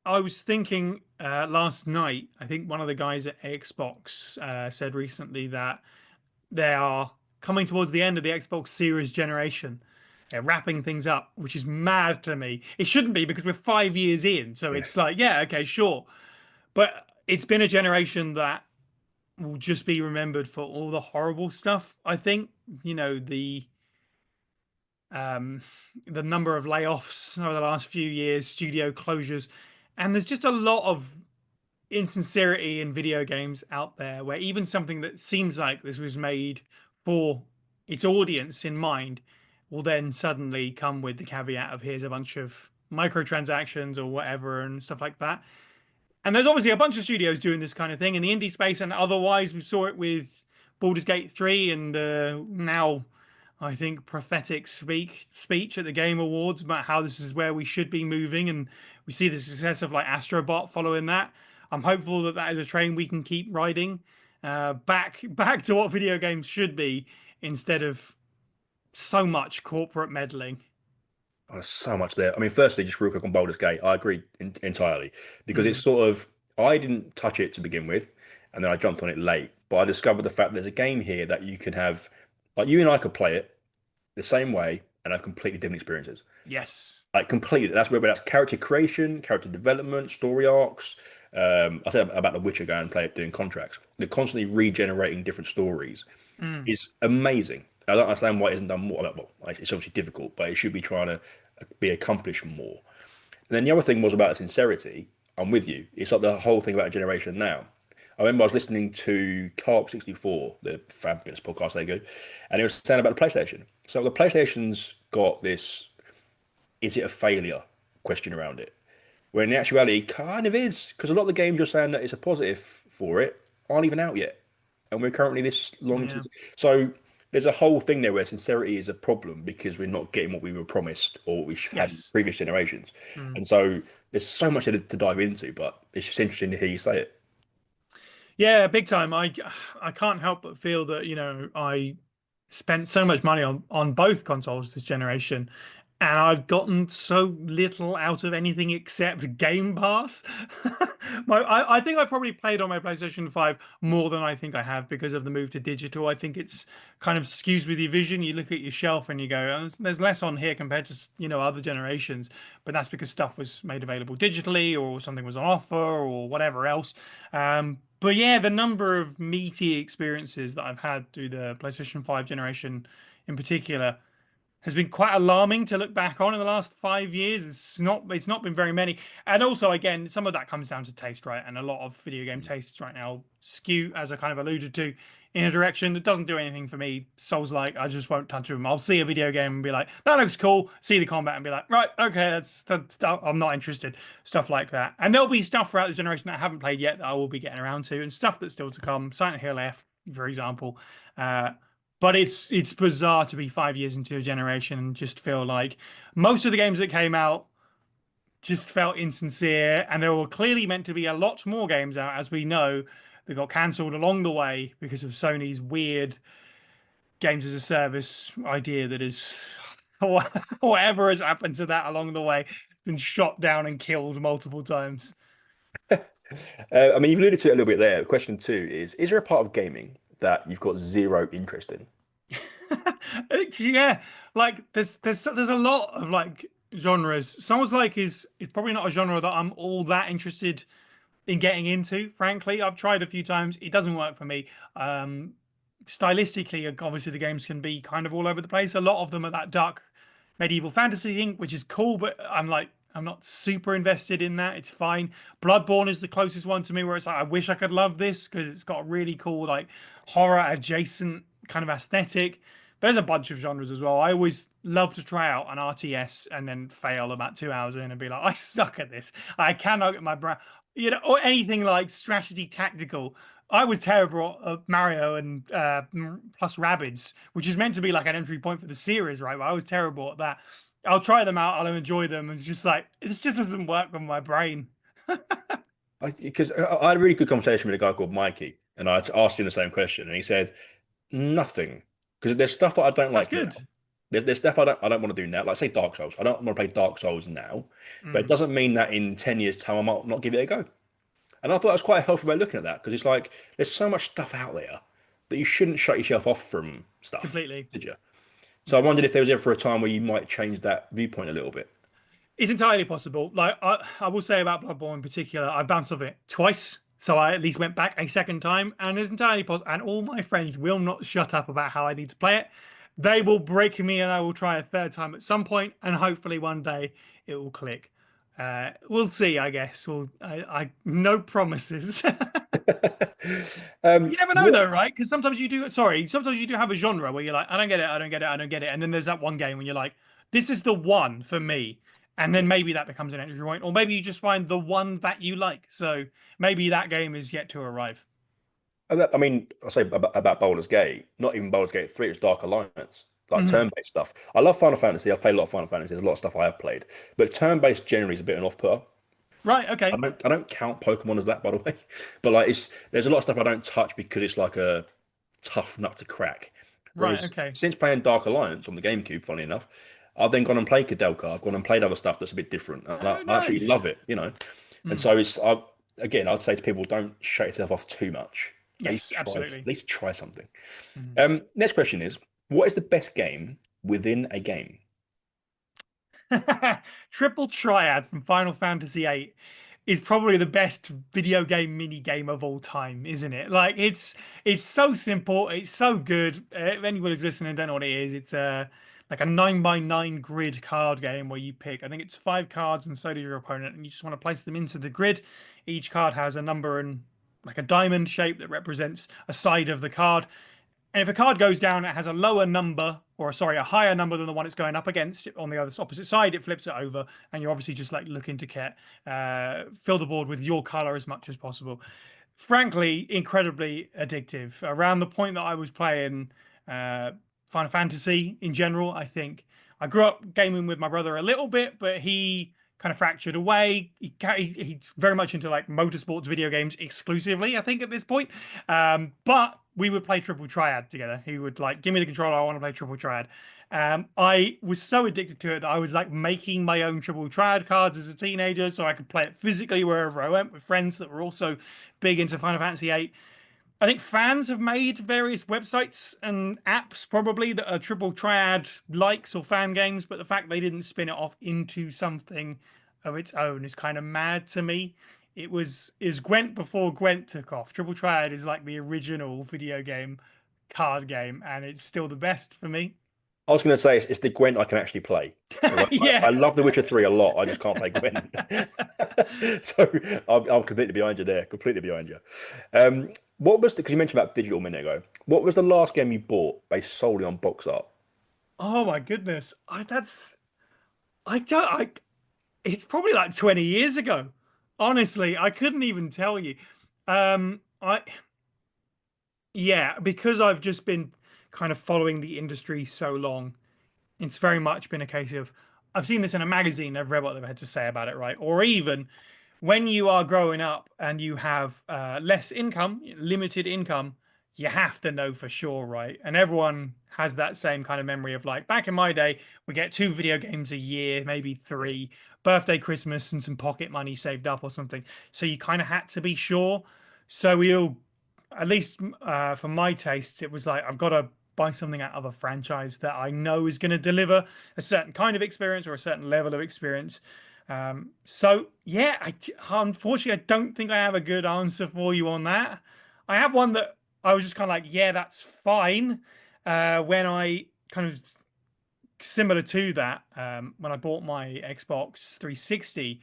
I was thinking last night, I think one of the guys at Xbox said recently that they are coming towards the end of the Xbox Series generation. They're wrapping things up, which is mad to me. It shouldn't be because we're 5 years in. So Yeah. it's like, yeah, okay, sure. But it's been a generation that will just be remembered for all the horrible stuff. I think, you know, um the number of layoffs over the last few years, studio closures, and there's just a lot of insincerity in video games out there where even something that seems like this was made for its audience in mind will then suddenly come with the caveat of here's a bunch of microtransactions or whatever and stuff like that. And there's obviously a bunch of studios doing this kind of thing in the indie space and otherwise. We saw it with Baldur's Gate 3 and now I think prophetic speech at the Game Awards about how this is where we should be moving, and we see the success of like Astrobot following that. I'm hopeful that that is a train we can keep riding back to what video games should be instead of so much corporate meddling. Oh, there's so much there. I mean, firstly, just real quick on Baldur's Gate, I agree entirely because it's Mm, sort of I didn't touch it to begin with, and then I jumped on it late. But I discovered the fact there's a game here that you can have, like you and I could play it the same way and have completely different experiences. yes. Like completely. That's whether that's character creation, character development, story arcs. I said about The Witcher going and play it doing contracts. They're constantly regenerating different stories Mm, is amazing. I don't understand why it isn't done more. Well, it's obviously difficult, but it should be trying to be accomplished more. And then the other thing was about sincerity. I'm with you. It's like the whole thing about a generation now. I remember I was listening to Carp 64, the fabulous podcast they do, and it was saying about the PlayStation. So the PlayStation's got this is it a failure question around it, where in actuality it kind of is, because a lot of the games you're saying that it's a positive for it aren't even out yet. And we're currently this long into yeah. so there's a whole thing there where sincerity is a problem because we're not getting what we were promised or what we had in Yes. previous generations. Mm. And so there's so much to dive into, but it's just interesting to hear you say it. Yeah, big time. I can't help but feel that, I spent so much money on both consoles this generation, and I've gotten so little out of anything except Game Pass. I think I probably played on my PlayStation 5 more than I think I have because of the move to digital. I think it's kind of skews with your vision. You look at your shelf and you go, "Oh, there's less on here compared to, other generations," but that's because stuff was made available digitally or something was on offer or whatever else. But yeah, the number of meaty experiences that I've had through the PlayStation 5 generation in particular has been quite alarming to look back on in the last 5 years. It's not been very many. And also again, some of that comes down to taste, right? And a lot of video game tastes right now skew, as I kind of alluded to, in a direction that doesn't do anything for me. Souls-like, I just won't touch them. I'll see a video game and be like, that looks cool. See the combat and be like, right, okay, that's I'm not interested. Stuff like that. And there'll be stuff throughout this generation that I haven't played yet that I will be getting around to, and stuff that's still to come. Silent Hill F, for example. Uh, but it's bizarre to be 5 years into a generation and just feel like most of the games that came out just felt insincere, and there were clearly meant to be a lot more games out, as we know, that got cancelled along the way because of Sony's weird games as a service idea that is whatever has happened to that along the way been shot down and killed multiple times. I mean, you've alluded to it a little bit there. Question two is there a part of gaming that you've got zero interest in? Yeah, like there's a lot of like genres. Sounds like is it's probably not a genre that I'm all that interested in getting into. Frankly, I've tried a few times. It doesn't work for me. Stylistically, obviously the games can be kind of all over the place. A lot of them are that dark medieval fantasy thing, which is cool, but I'm not super invested in that. It's fine. Bloodborne is the closest one to me where it's like I wish I could love this because it's got a really cool like horror adjacent kind of aesthetic. There's a bunch of genres as well. I always love to try out an RTS and then fail about 2 hours in and be like, I suck at this. I cannot get my brain, or anything like strategy tactical. I was terrible at Mario and plus Rabbids, which is meant to be like an entry point for the series, right? But I was terrible at that. I'll try them out. I'll enjoy them. It's just like this just doesn't work with my brain. Because I had a really good conversation with a guy called Mikey, and I asked him the same question, and he said nothing. Because there's stuff that I don't That's like now. good. There's stuff I don't want to do now. Like say Dark Souls. I don't want to play Dark Souls now, but it Mm, doesn't mean that in 10 years' time I might not give it a go. And I thought that was quite a healthy way of looking at that because it's like there's so much stuff out there that you shouldn't shut yourself off from stuff, completely. did you? So I Yeah. wondered if there was ever a time where you might change that viewpoint a little bit. It's entirely possible. Like I will say about Bloodborne in particular, I've bounced off it twice. So I at least went back a second time, and it's entirely possible. And all my friends will not shut up about how I need to play it. They will break me, and I will try a third time at some point, and hopefully one day it will click. We'll see, I guess. I no promises. You never know What though, right? Because sometimes you do. Sorry, sometimes you do have a genre where you're like, I don't get it, I don't get it, I don't get it, and then there's that one game when you're like, this is the one for me, and then maybe that becomes an entry point, or maybe you just find the one that you like. So maybe that game is yet to arrive. I mean, I say about Baldur's Gate, not even Baldur's Gate 3, it's Dark Alliance, like Mhm. turn-based stuff. I love Final Fantasy. I've played a lot of Final Fantasy. There's a lot of stuff I have played, but turn-based generally is a bit of an off-putter. Right. Okay. I don't count Pokemon as that, by the way, but like there's a lot of stuff I don't touch because it's like a tough nut to crack. Right. Whereas Okay. since playing Dark Alliance on the GameCube, funny enough, I've then gone and played Kadelka. I've gone and played other stuff that's a bit different, and Oh, I absolutely nice. love it, you know. And Mm. so again, I'd say to people, don't shut yourself off too much. Yes. Absolutely. At least try something. Mhm. Next question is, what is the best game within a game? Triple Triad from Final Fantasy VIII is probably the best video game mini game of all time, isn't it? Like it's so simple, it's so good. If anyone who's listening don't know what it is, it's a like a 9 by 9 grid card game where you pick, I think it's 5 cards and so does your opponent, and you just want to place them into the grid. Each card has a number and like a diamond shape that represents a side of the card. And if a card goes down, it has a lower number, or sorry, a higher number than the one it's going up against. On the other opposite side, it flips it over, and you're obviously just like looking to get fill the board with your color as much as possible. Frankly, incredibly addictive. Around the point that I was playing uh, Final Fantasy in general, I think I grew up gaming with my brother a little bit, but he kind of fractured away. He's very much into like motorsports video games exclusively, I think, at this point. But we would play Triple Triad together. He would like give me the controller. I want to play Triple Triad. I was so addicted to it that I was like making my own Triple Triad cards as a teenager, so I could play it physically wherever I went with friends that were also big into Final Fantasy VIII. I think fans have made various websites and apps probably that are Triple Triad likes or fan games, but the fact they didn't spin it off into something of its own is kind of mad to me. It was is Gwent before Gwent took off. Triple Triad is like the original video game card game, and it's still the best for me. I was going to say it's the Gwent I can actually play because Yeah. I love The Witcher 3 a lot. I just can't play Gwent. So I'm completely behind you there, completely behind you. What was because you mentioned about digital a minute ago? What was the last game you bought based solely on box art? Oh my goodness. I don't I it's probably like 20 years ago. Honestly, I couldn't even tell you. I Yeah, because I've just been kind of following the industry so long, it's very much been a case of I've seen this in a magazine, I've read what they've had to say about it, right? Or even when you are growing up and you have less income, limited income, you have to know for sure, right? And everyone has that same kind of memory of like back in my day, we get two video games a year, maybe Yeah. three, birthday, Christmas, and some pocket money saved up or something. So you kind of had to be sure. So we all, at least for my taste, it was like I've got to buy something out of a franchise that I know is going to deliver a certain kind of experience or a certain level of experience. So yeah, unfortunately I don't think I have a good answer for you on that. I have one that I was just kind of like, yeah, that's fine. When I kind of similar to that, when I bought my Xbox 360,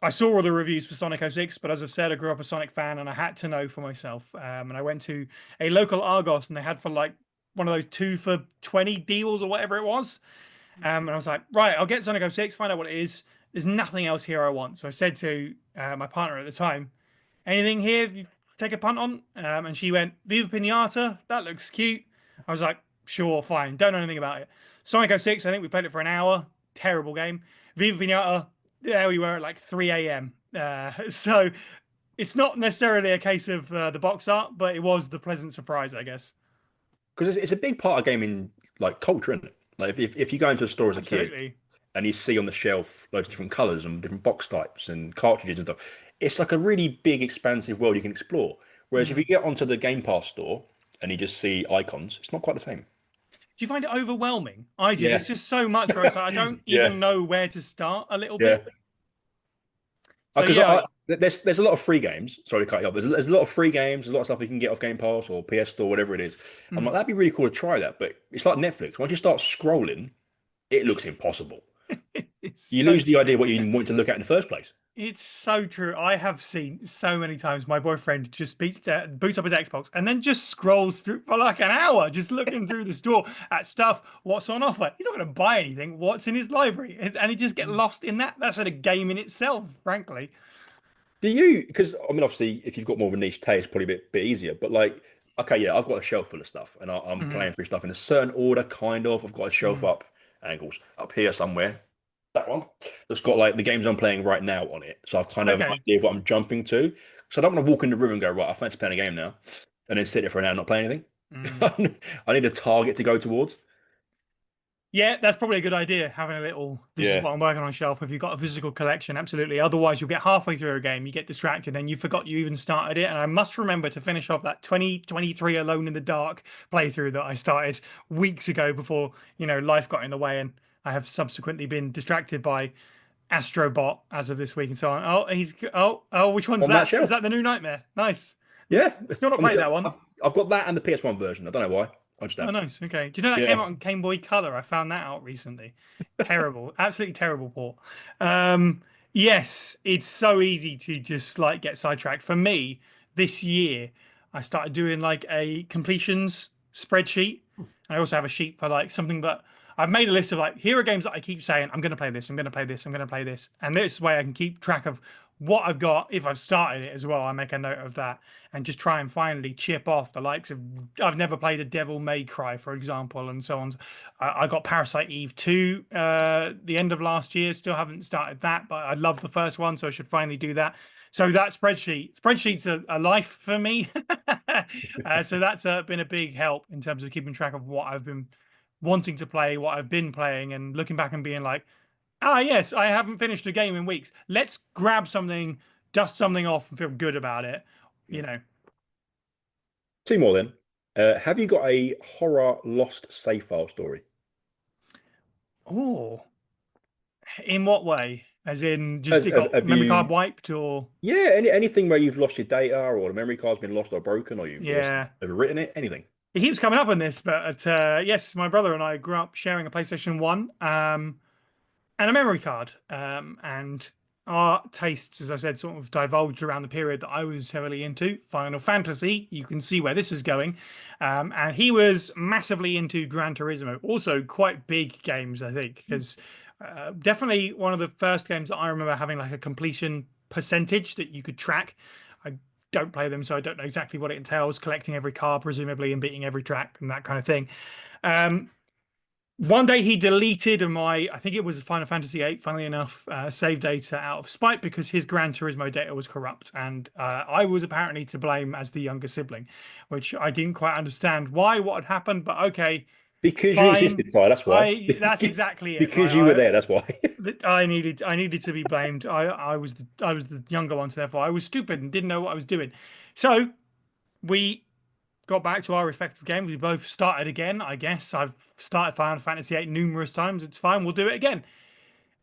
I saw all the reviews for Sonic 06, but as I've said, I grew up a Sonic fan and I had to know for myself. And I went to a local Argos and they had for like one of those 2 for 20 deals or whatever it was. And I was like, right, I'll get Sonic 06, find out what it is. There's nothing else here I want. So I said to my partner at the time, anything here you take a punt on? And she went, Viva Pinata, that looks cute. I was like, sure, fine. Don't know anything about it. Sonic 06, I think we played it for an hour. Terrible game. Viva Pinata, there we were at like 3 a.m. So it's not necessarily a case of the box art, but it was the pleasant surprise, I guess. Because it's a big part of gaming, like culture, isn't it? Like if you go into a store as a kid Absolutely. and you see on the shelf loads of different colors and different box types and cartridges and stuff, it's like a really big, expansive world you can explore. Whereas if you Mm. get onto the Game Pass store and you just see icons, it's not quite the same. Do you find it overwhelming? I do. Yeah, There's just so much where it's like I don't yeah, even know where to start a little yeah. bit. So Because yeah, there's a lot of free games. Sorry to cut you off. There's a lot of free games. There's a lot of stuff you can get off Game Pass or PS Store, whatever it is. I'm like, mm. that'd be really cool to try that. But it's like Netflix. Once you start scrolling, it looks impossible. It's You so lose the idea what you want to look at in the first place. it's so true. I have seen so many times my boyfriend just boots up his Xbox and then just scrolls through for like an hour, just looking through the store at stuff, what's on offer. He's not going to buy anything. What's in his library, and he just get lost in that. That's a game in itself, frankly. Do you? Because I mean, obviously, if you've got more of a niche taste, it's probably a bit easier. But like, okay, yeah, I've got a shelf full of stuff, and I'm Mm, playing through stuff in a certain order, kind of. I've got a shelf mm. up angles up here somewhere. That one that's got like the games I'm playing right now on it. So I've kind of an Okay. idea of what I'm jumping to. So I don't want to walk in the room and go, right, I fancy playing a game now, and then sit there for an hour and not play anything. Mm. I need a target to go towards. Yeah, that's probably a good idea. Having a little, this is Yeah, what I'm working on shelf. If you've got a physical collection, absolutely. Otherwise, you'll get halfway through a game, you get distracted, and you forgot you even started it. And I must remember to finish off that 2023 Alone in the Dark playthrough that I started weeks ago before, life got in the way. And I have subsequently been distracted by Astrobot as of this week and so on. Which one's on that that? Is shelf. that the new Nightmare? Nice. Yeah, Still not on the played shelf. that one. I've got that and the PS1 version. I don't know why. I just Oh, have. nice. Okay. Do you know that came Yeah. out on Game Boy Color? I found that out recently. Terrible. Absolutely terrible port. Yes, it's so easy to just like get sidetracked. For me, this year, I started doing like a completions spreadsheet. I also have a sheet for like something that I've made a list of like, here are games that I keep saying, I'm going to play this, I'm going to play this, I'm going to play this. And this way I can keep track of what I've got. If I've started it as well, I make a note of that and just try and finally chip off the likes of, I've never played a Devil May Cry, for example, and so on. I got Parasite Eve 2 the end of last year. Still haven't started that, but I love the first one, so I should finally do that. So that spreadsheets are a life for me. So that's been a big help in terms of keeping track of what I've been wanting to play, what I've been playing, and looking back and being like, ah, yes, I haven't finished a game in weeks. Let's grab something, dust something off, and feel good about it. You know. Two more then. Have you got a horror lost save file story? Oh, in what way? As in, just Has, it have, got have memory card you, wiped, or yeah, anything where you've lost your data or the memory card's been lost or broken or you've lost, yeah. overwritten it, anything? It keeps coming up on this, but yes, my brother and I grew up sharing a PlayStation 1 and a memory card. And our tastes, as I said, sort of divulged around the period that I was heavily into Final Fantasy. You can see where this is going. And he was massively into Gran Turismo, also quite big games, I think, because definitely one of the first games that I remember having like a completion percentage that you could track. I don't play them, so I don't know exactly what it entails, collecting every car, presumably, and beating every track and that kind of thing. Um, one day he deleted my, I think it was Final Fantasy VIII, funnily enough, save data out of spite because his Gran Turismo data was corrupt. And I was apparently to blame as the younger sibling, which I didn't quite understand why, what had happened, but okay, Because you fine. existed, Ty, that's why. That's exactly it, Because you were right? there, that's why. I needed to be blamed. I was the younger one, so therefore I was stupid and didn't know what I was doing. So we got back to our respective games. We both started again, I guess. I've started Final Fantasy VIII numerous times. It's fine. We'll do it again.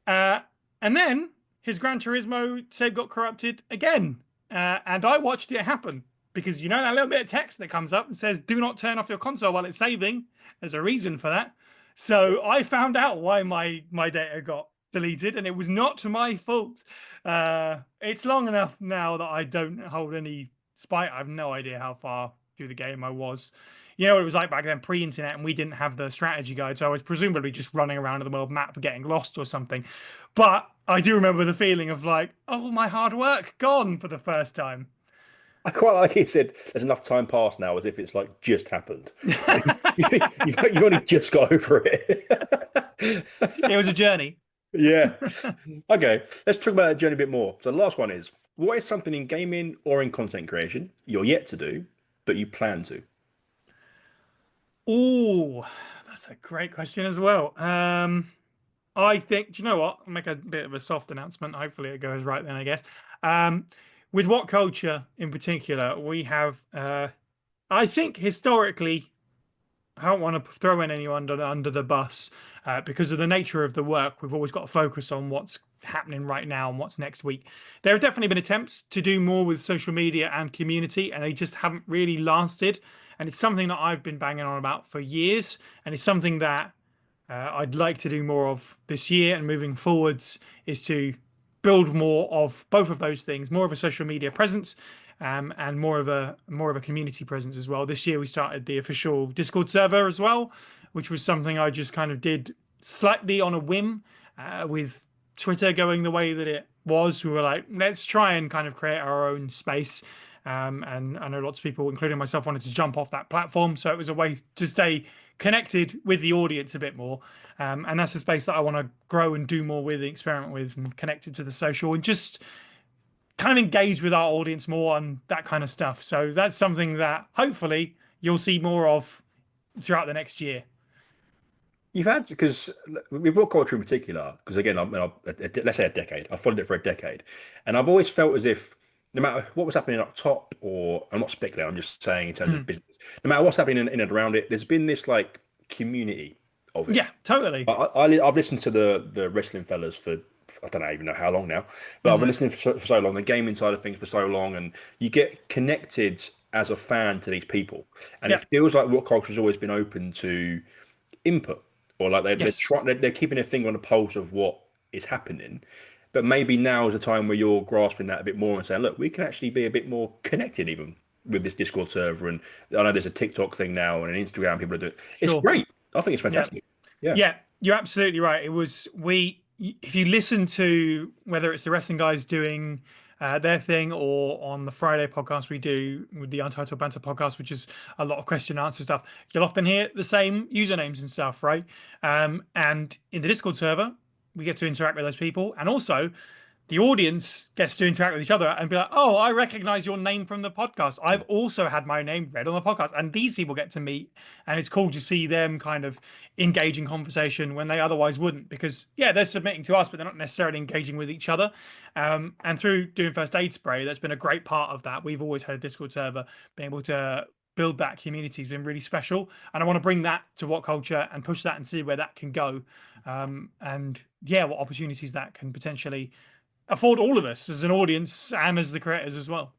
Uh, and then his Gran Turismo save got corrupted again. And I watched it happen because you know that little bit of text that comes up and says, do not turn off your console while it's saving. There's a reason for that. So I found out why my data got deleted, and it was not my fault. It's long enough now that I don't hold any spite. I have no idea how far through the game I was. You know what it was like back then, pre-internet, and we didn't have the strategy guide, so I was presumably just running around the world map, getting lost or something. But I do remember the feeling of like, oh, my hard work gone for the first time. I quite like he said, there's enough time passed now as if it's like just happened. You think you've only just got over it. It was a journey. Yeah. Okay, let's talk about that journey a bit more. So the last one is, what is something in gaming or in content creation you're yet to do, but you plan to? Oh, that's a great question as well. I think, do you know what? I'll make a bit of a soft announcement. Hopefully it goes right then, I guess. Um, with Whatculture in particular, we have, I think historically, I don't want to throw in anyone under the bus because of the nature of the work. We've always got to focus on what's happening right now and what's next week. There have definitely been attempts to do more with social media and community, and they just haven't really lasted. And it's something that I've been banging on about for years, and it's something that I'd like to do more of this year and moving forwards is to build more of both of those things, more of a social media presence, and more of a community presence as well. This year we started the official Discord server as well, which was something I just kind of did slightly on a whim, with Twitter going the way that it was. We were like, let's try and kind of create our own space. And I know lots of people, including myself, wanted to jump off that platform. So it was a way to stay connected with the audience a bit more. And that's a space that I want to grow and do more with, and experiment with, and connected to the social, and just kind of engage with our audience more on that kind of stuff. So that's something that hopefully you'll see more of throughout the next year. You've had, because with Rock Culture in particular, because again, let's say a decade, I followed it for a decade, and I've always felt as if no matter what was happening up top, or I'm not speculating, I'm just saying in terms of Mm. business, no matter what's happening in and around it, there's been this like community of it. Yeah, totally. I've listened to the wrestling fellas for I don't even know how long now, but I've been Hmm. listening for so long, the gaming side of things for so long, and you get connected as a fan to these people, and Yeah. it feels like Rock Culture has always been open to input, or like Yes. they're keeping their finger on the pulse of what is happening. But maybe now is a time where you're grasping that a bit more and saying, look, we can actually be a bit more connected even with this Discord server. And I know there's a TikTok thing now and an Instagram people are doing. It's Sure. great. I think it's Yeah. fantastic. Yeah. Yeah. You're absolutely right. It was if you listen to whether it's the wrestling guys doing their thing, or on the Friday podcast we do with the Untitled Banter podcast, which is a lot of question and answer stuff, you'll often hear the same usernames and stuff, right? And in the Discord server, we get to interact with those people, and also the audience gets to interact with each other and be like, oh, I recognize your name from the podcast. I've also had my name read on the podcast. And these people get to meet, and it's cool to see them kind of engage in conversation when they otherwise wouldn't, because, yeah, they're submitting to us, but they're not necessarily engaging with each other. And through doing First Aid Spray, that's been a great part of that. We've always had a Discord server. Being able to build that community has been really special. And I want to bring that to Whatculture and push that and see where that can go. And yeah, what opportunities that can potentially afford all of us as an audience and as the creators as well.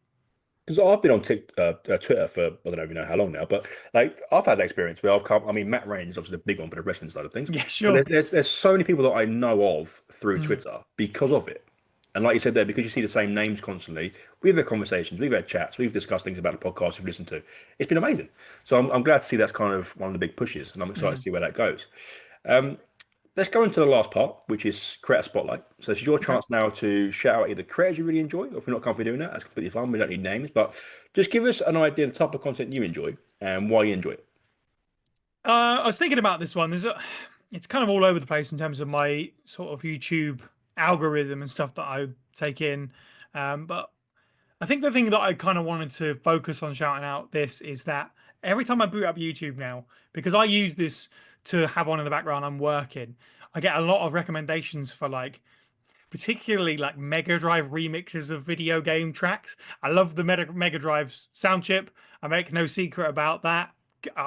Because I've been on Twitter for I don't even know how long now, but like I've had that experience where I've come. I mean, Matt Rain is obviously the big one for the wrestling side of things, Yeah, but sure. there's so many people that I know of through Mm. Twitter because of it. And like you said there, because you see the same names constantly, we've had conversations, we've had chats, we've discussed things about the podcast we've listened to. It's been amazing. So I'm glad to see that's kind of one of the big pushes, and I'm excited to Mm. see where that goes. Um, let's go into the last part, which is creator spotlight. So this is your Okay. chance now to shout out either creators you really enjoy, or if you're not comfortable doing that, that's completely fine. We don't need names, but just give us an idea of the type of content you enjoy and why you enjoy it. I was thinking about this one. It's kind of all over the place in terms of my sort of YouTube algorithm and stuff that I take in. But I think the thing that I kind of wanted to focus on shouting out this is that every time I boot up YouTube now, because I use this to have on in the background, I'm working. I get a lot of recommendations for like particularly like Mega Drive remixes of video game tracks. I love the Mega Drive's sound chip. I make no secret about that.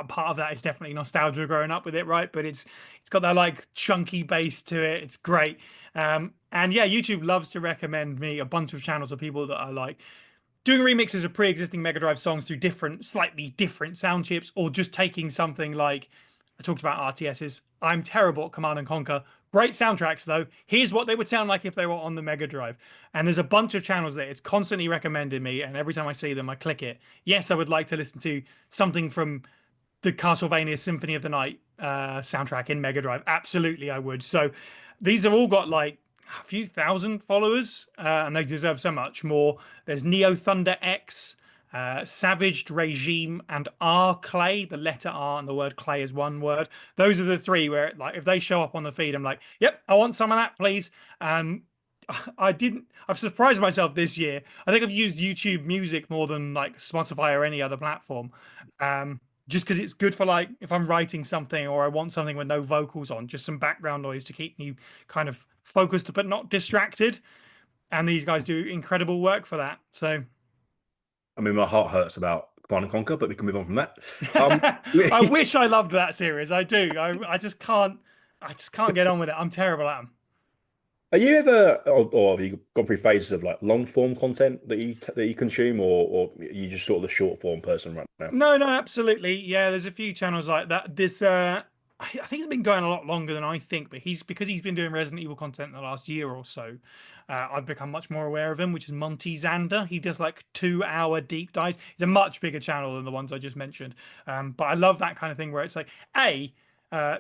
Part of that is definitely nostalgia growing up with it, right? But it's got that like chunky bass to it. It's great. And yeah, YouTube loves to recommend me a bunch of channels of people that I like doing remixes of pre-existing Mega Drive songs through different, slightly different sound chips, or just taking something like I talked about RTSs. I'm terrible at Command and Conquer. Great soundtracks though. Here's what they would sound like if they were on the Mega Drive. And there's a bunch of channels that it's constantly recommended me, and every time I see them, I click it. Yes, I would like to listen to something from the Castlevania Symphony of the Night soundtrack in Mega Drive. Absolutely, I would. So these have all got like a few thousand followers, and they deserve so much more. There's Neo Thunder X, Savaged Regime, and R Clay. The letter R and the word clay is one word. Those are the three where, like, if they show up on the feed, I'm like, yep, I want some of that, please. I didn't. I've surprised myself this year. I think I've used YouTube Music more than like Spotify or any other platform. Um, just because it's good for like if I'm writing something or I want something with no vocals on, just some background noise to keep me kind of focused but not distracted. And these guys do incredible work for that. So I mean, my heart hurts about Command and Conquer, but we can move on from that. I wish I loved that series. I do. I just can't. I just can't get on with it. I'm terrible at them. Are you ever, or have you gone through phases of like long form content that you consume, or are you just sort of the short form person right now? No, no, absolutely. Yeah, there's a few channels like that. This I think it's been going a lot longer than I think, but he's because he's been doing Resident Evil content in the last year or so. I've become much more aware of him, which is Monty Xander. He does like 2 hour deep dives. He's a much bigger channel than the ones I just mentioned. But I love that kind of thing where it's like,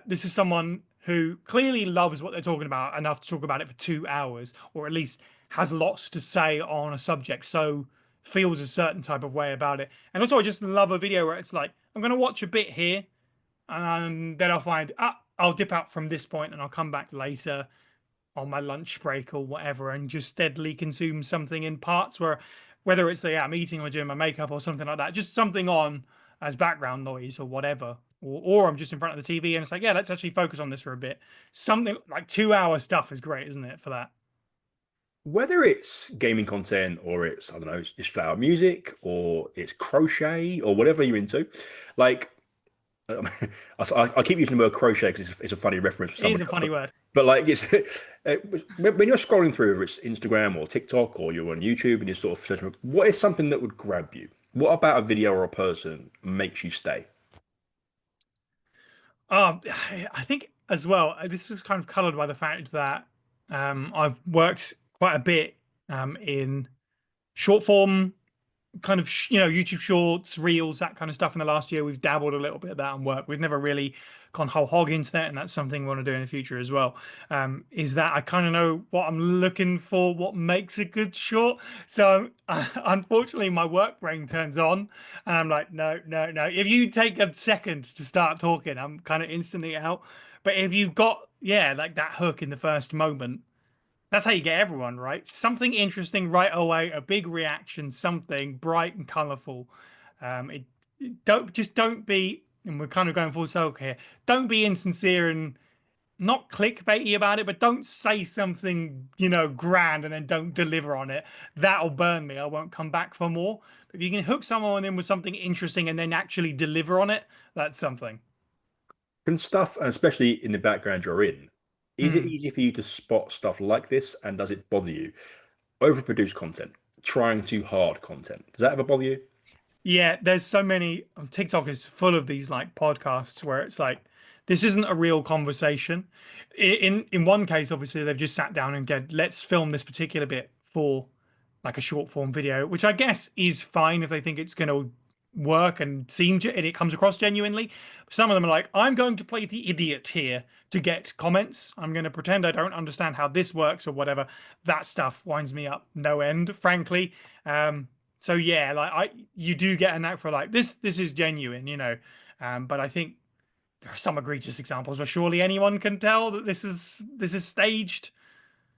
this is someone who clearly loves what they're talking about enough to talk about it for 2 hours, or at least has lots to say on a subject. So feels a certain type of way about it. And also, I just love a video where it's like, I'm going to watch a bit here, and then I'll find, I'll dip out from this point and I'll come back later on my lunch break or whatever and just steadily consume something in parts where, whether it's I'm eating or doing my makeup or something like that, just something on as background noise or whatever. Or I'm just in front of the TV and it's like, yeah, let's actually focus on this for a bit. Something like 2 hour stuff is great, isn't it, for that? Whether it's gaming content or it's, I don't know, it's just flat out music or it's crochet or whatever you're into, like I keep using the word crochet because it's a funny reference for It is somebody a else, funny word. but like it's when you're scrolling through, whether it's Instagram or TikTok or you're on YouTube and you're sort of searching, what is something that would grab you? What about a video or a person makes you stay? I think as well, this is kind of colored by the fact that I've worked quite a bit in short form kind of YouTube Shorts, Reels, that kind of stuff in the last year. We've dabbled a little bit of that and work. We've never really gone whole hog into that, and that's something we want to do in the future as well. Is that I kind of know what I'm looking for, what makes a good short. So unfortunately, my work brain turns on, and I'm like, no, no, no. If you take a second to start talking, I'm kind of instantly out. But if you've got like that hook in the first moment, that's how you get everyone, right? Something interesting right away, a big reaction, something bright and colourful. Don't be, and we're kind of going full circle here. Don't be insincere and not clickbaity about it, but don't say something grand and then don't deliver on it. That'll burn me. I won't come back for more. But if you can hook someone in with something interesting and then actually deliver on it, that's something. Can stuff, and especially in the background you're in, is it Hmm. easy for you to spot stuff like this, and does it bother you? Overproduced content, trying too hard content. Does that ever bother you? Yeah, there's so many. TikTok is full of these like podcasts where it's like, this isn't a real conversation. In one case, obviously, they've just sat down and get, let's film this particular bit for like a short form video, which I guess is fine if they think it's going to work and and it comes across genuinely. Some of them are like, I'm going to play the idiot here to get comments. I'm going to pretend I don't understand how this works or whatever. That stuff winds me up no end, frankly. So yeah, like you do get a knack for like this is genuine, you know. But I think there are some egregious examples where surely anyone can tell that this is staged.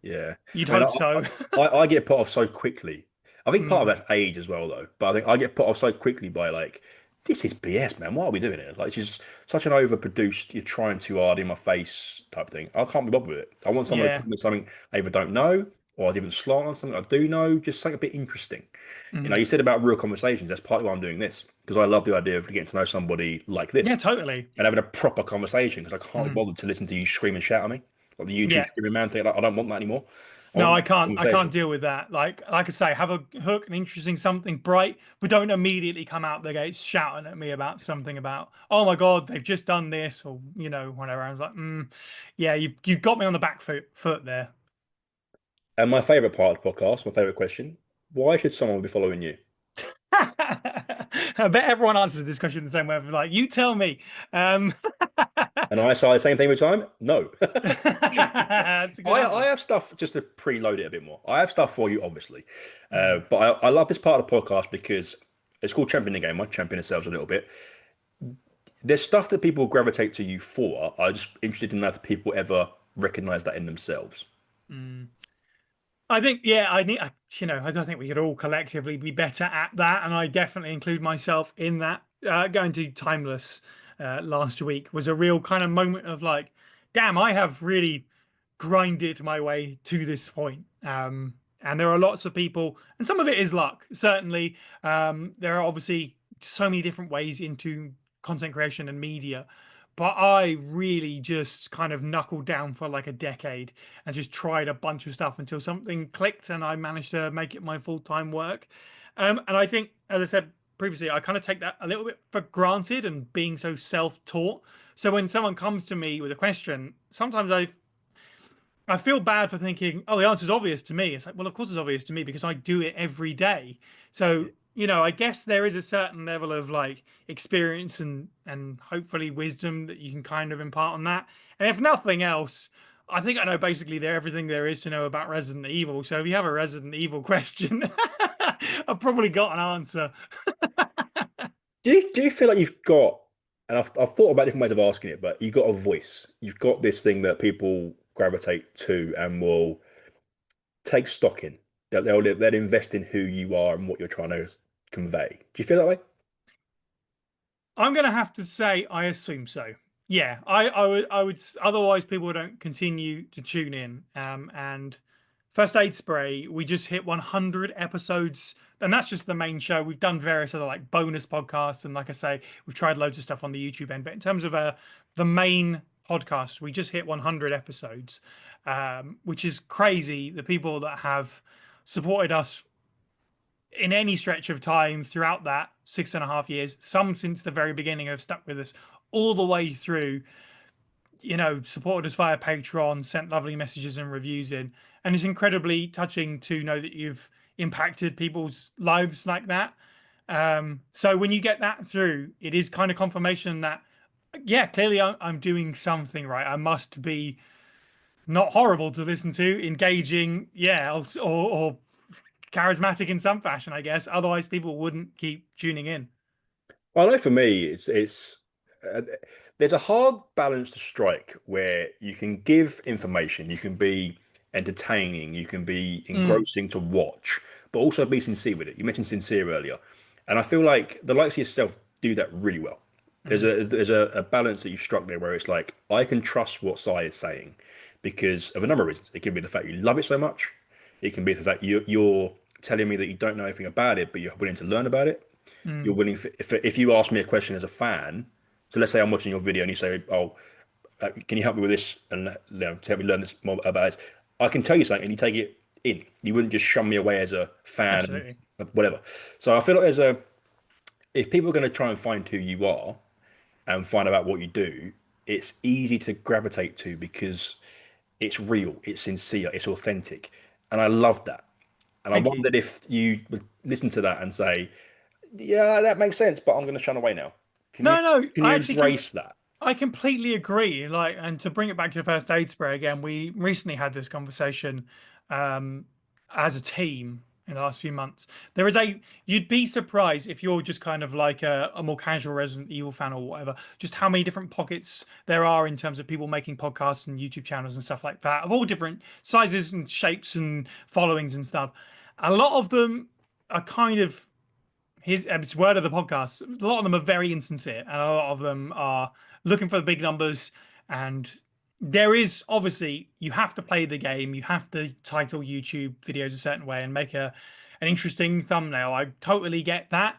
Yeah, You'd I mean, hope so. I get put off so quickly. I think part of Mm, that's age as well, though. But I think I get put off so quickly by like, this is BS, man. Why are we doing it? Like, it's just such an overproduced, you're trying too hard in my face type thing. I can't be bothered with it. I want someone to yeah. tell me something I either don't know or I didn't slant on something I do know, just something a bit interesting. You know, Mm, you said about real conversations. That's partly why I'm doing this because I love the idea of getting to know somebody like yeah, this totally. and having a proper conversation because I can't be Mm, bothered to listen to you scream and shout at me like the YouTube yeah. screaming man thing. Like, I don't want that anymore. I No, want I can't. I can't conversation. deal with that. Like I say, have a hook, an interesting something bright, but don't immediately come out the gates shouting at me about something about, oh my God, they've just done this, or whatever. I was like, yeah, you've got me on the back foot there. And my favorite part of the podcast, my favorite question: why should someone be following you? I bet everyone answers this question the same way. Like, you tell me. Um, And I say the same thing every time. No, that's a good I answer. have stuff just to preload it a bit more. I have stuff for you, obviously, Mm. but I love this part of the podcast because it's called Champion the Game. I champion ourselves a little bit. There's stuff that people gravitate to you for. I'm just interested in if people ever recognize that in themselves. Mm. I think, yeah, I don't think we could all collectively be better at that. And I definitely include myself in that. Going to Timeless last week was a real kind of moment of like, damn, I have really grinded my way to this point. And there are lots of people, and some of it is luck, certainly. There are obviously so many different ways into content creation and media. But I really just kind of knuckled down for like a decade and just tried a bunch of stuff until something clicked and I managed to make it my full-time work. And I think, as I said previously, I kind of take that a little bit for granted and being so self-taught. So when someone comes to me with a question, sometimes I feel bad for thinking, oh, the answer's obvious to me. It's like, well, of course it's obvious to me because I do it every day. So, I guess there is a certain level of like experience and hopefully wisdom that you can kind of impart on that. And if nothing else, I think I know basically everything there is to know about Resident Evil. So if you have a Resident Evil question, I've probably got an answer. Do you feel like you've got, and I've thought about different ways of asking it, but you've got a voice. You've got this thing that people gravitate to and will take stock in. They'll invest in who you are and what you're trying to convey. Do you feel that way? I'm gonna have to say I assume so. Yeah, I would otherwise people don't continue to tune in. And First Aid Spray, we just hit 100 episodes, and that's just the main show. We've done various other like bonus podcasts, and like I say, we've tried loads of stuff on the YouTube end. But in terms of the main podcast, we just hit 100 episodes, which is crazy. The people that have supported us in any stretch of time throughout that 6.5 years, some since the very beginning have stuck with us all the way through, supported us via Patreon, sent lovely messages and reviews in. And it's incredibly touching to know that you've impacted people's lives like that. So when you get that through, it is kind of confirmation that, yeah, clearly I'm doing something right. I must be not horrible to listen to, engaging, yeah, or charismatic in some fashion, I guess. Otherwise, people wouldn't keep tuning in. Well, I know for me, it's uh, there's a hard balance to strike where you can give information, you can be entertaining, you can be Mm, engrossing to watch, but also be sincere with it. You mentioned sincere earlier, and I feel like the likes of yourself do that really well. mm, There's a balance that you've struck there where it's like I can trust what Psy is saying because of a number of reasons. It can be the fact you love it so much. It can be the fact you're telling me that you don't know anything about it, but you're willing to learn about it. You're mm. willing if you ask me a question as a fan, so let's say I'm watching your video and you say, "Oh, can you help me with this and to help me learn this more about it?" I can tell you something and you take it in. You wouldn't just shun me away as a fan Absolutely. and whatever. So I feel like if people are going to try and find who you are and find out what you do, it's easy to gravitate to because it's real, it's sincere, it's authentic, and I love that. And I Thank you. wondered if you would listen to that and say, "Yeah, that makes sense," but I'm going to shun away now. Can you No, no, can you I actually embrace that? I completely agree. Like, and to bring it back to the first aid spray again, we recently had this conversation um, as a team in the last few months. There is you'd be surprised if you're just kind of like a more casual Resident Evil fan or whatever, just how many different pockets there are in terms of people making podcasts and YouTube channels and stuff like that, of all different sizes and shapes and followings and stuff. A lot of them are kind of his it's word of the podcast. A lot of them are very insincere, and a lot of them are looking for the big numbers. And there is obviously you have to play the game. You have to title YouTube videos a certain way and make an interesting thumbnail. I totally get that.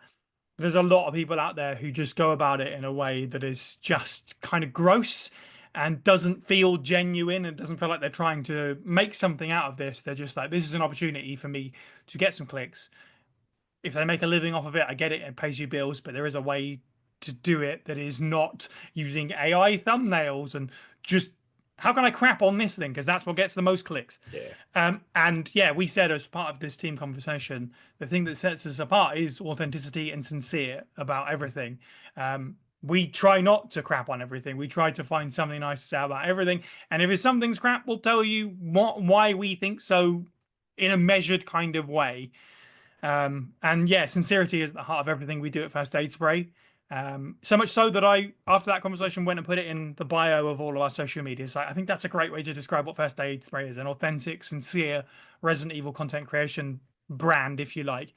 There's a lot of people out there who just go about it in a way that is just kind of gross and doesn't feel genuine and doesn't feel like they're trying to make something out of this. They're just like, this is an opportunity for me to get some clicks. If they make a living off of it, I get it, it pays you bills, but there is a way to do it that is not using AI thumbnails and just how can I crap on this thing? Because that's what gets the most clicks. Yeah. And yeah, we said as part of this team conversation, the thing that sets us apart is authenticity and sincere about everything. We try not to crap on everything. We try to find something nice to say about everything. And if it's something's crap, we'll tell you why we think so in a measured kind of way. And yeah, sincerity is at the heart of everything we do at First Aid Spray. So much so that I, after that conversation, went and put it in the bio of all of our social media. So I think that's a great way to describe what First Aid Spray is: an authentic, sincere Resident Evil content creation brand, if you like.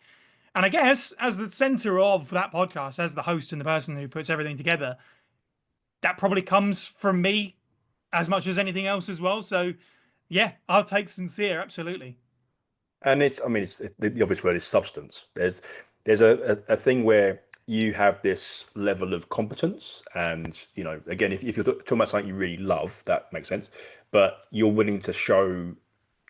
And I guess as the center of that podcast, as the host and the person who puts everything together, that probably comes from me as much as anything else as well. So yeah, I'll take sincere, absolutely. And I mean, the obvious word is substance. There's a thing where you have this level of competence, and again, if you're talking about something you really love, that makes sense. But you're willing to show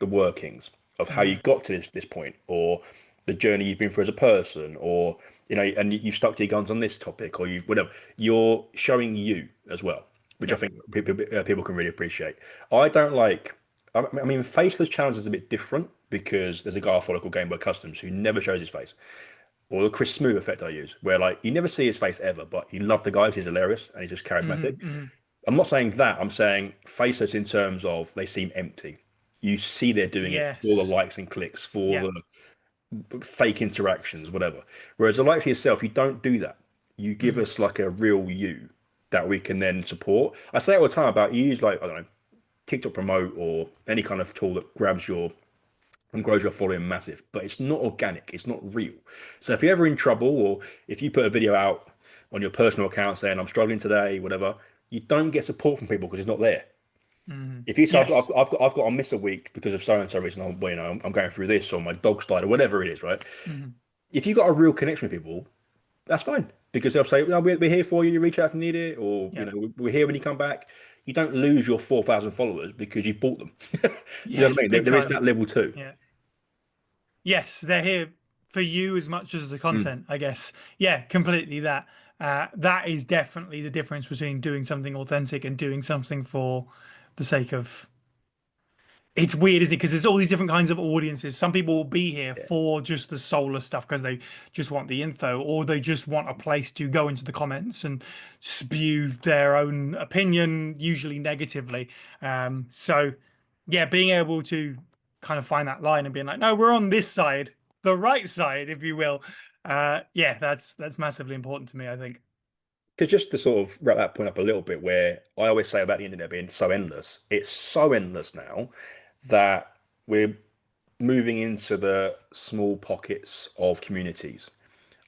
the workings of how you Mm, got to this point, or the journey you've been through as a person, or and you've stuck to your guns on this topic, or you've whatever. You're showing you as well, which I yeah. think people can really appreciate. I don't like. I mean, faceless challenge is a bit different because there's a guy I follow called Game Boy Customs who never shows his face, or the Chris Smoo effect I use, where like you never see his face ever, but you love the guy because he's hilarious and he's just charismatic. Hmm. I'm not saying that. I'm saying faceless in terms of they seem empty. You see they're doing it for the Yes. likes and clicks, for Yeah. the fake interactions, whatever. Whereas the likes of yourself, you don't do that. You give Hmm. us like a real you that we can then support. I say it all the time about you use like I don't know TikTok promote or any kind of tool that grabs your and grows your following massive, but it's not organic, it's not real. So if you're ever in trouble or if you put a video out on your personal account saying I'm struggling today, whatever, you don't get support from people because it's not there. Hmm. If you say Yes. I've got to miss a week because of so and so reason, I'm going through this or my dog's died or whatever it is, right? Hmm. If you got a real connection with people, that's fine because they'll say, "No, we're here for you. You reach out if you need it, or Yeah. we're here when you come back." You don't lose your 4,000 followers because you bought them. Do you know what I Yes. mean? Big There is time. that level too. Yeah. Yes, they're here for you as much as the Mm. content, I guess. Yeah, completely that. That is definitely the difference between doing something authentic and doing something for the sake of it's weird, isn't it? Because there's all these different kinds of audiences. Some people will be here Yeah. for just the soulless stuff because they just want the info, or they just want a place to go into the comments and spew their own opinion, usually negatively. So, yeah, being able to kind of find that line and being like, no, we're on this side, the right side, if you will. Yeah, that's massively important to me, I think. Because just to sort of wrap that point up a little bit, where I always say about the internet being so endless, it's so endless now that we're moving into the small pockets of communities.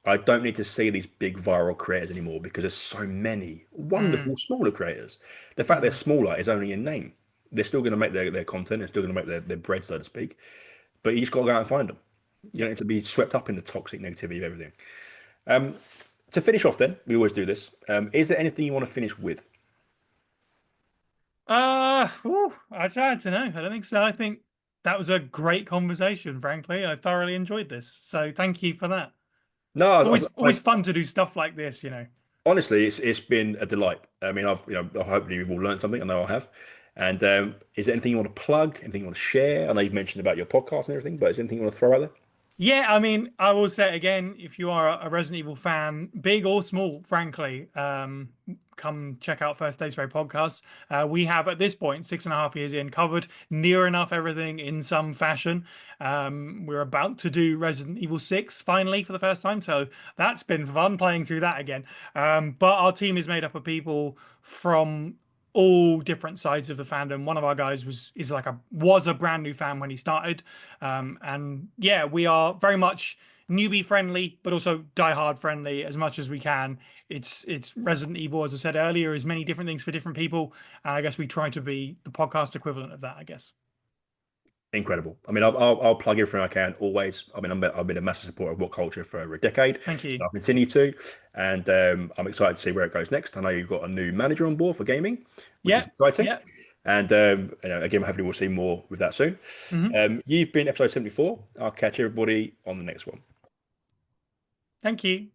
I don't need to see these big viral creators anymore because there's so many Mm, wonderful smaller creators. The fact they're mm, smaller is only in name. They're still going to make their content, they're still going to make their bread, so to speak. But you just got to go out and find them. You yeah. don't need to be swept up in the toxic negativity of everything. Um, to finish off, then, we always do this. Is there anything you want to finish with? I don't know. I don't think so. I think that was a great conversation, frankly. I thoroughly enjoyed this. So thank you for that. No, It's always I fun to do stuff like this. honestly, it's been a delight. I mean, I've hopefully we've all learned something. I know I have. And is there anything you want to plug? Anything you want to share? I know you've mentioned about your podcast and everything, but is there anything you want to throw out there? Yeah, I mean, I will say it again, if you are a Resident Evil fan, big or small, frankly, come check out First Day Spray podcast. We have at this point, 6.5 years in, covered near enough everything in some fashion. We're about to do Resident Evil 6 finally for the first time, so that's been fun playing through that again. But our team is made up of people from all different sides of the fandom. One of our guys was a brand new fan when he started, and yeah, we are very much newbie friendly, but also die-hard friendly as much as we can. It's Resident Evil, as I said earlier, is many different things for different people, and I guess we try to be the podcast equivalent of that, I guess. Incredible. I mean, I'll plug everything I can always. I mean, I've been a massive supporter of Whatculture for over a decade. Thank And you. I'll continue to, and I'm excited to see where it goes next. I know you've got a new manager on board for gaming, which is Yeah, exciting. yeah. And again, hopefully we'll see more with that soon. Hmm. You've been episode 74. I'll catch everybody on the next one. Thank you.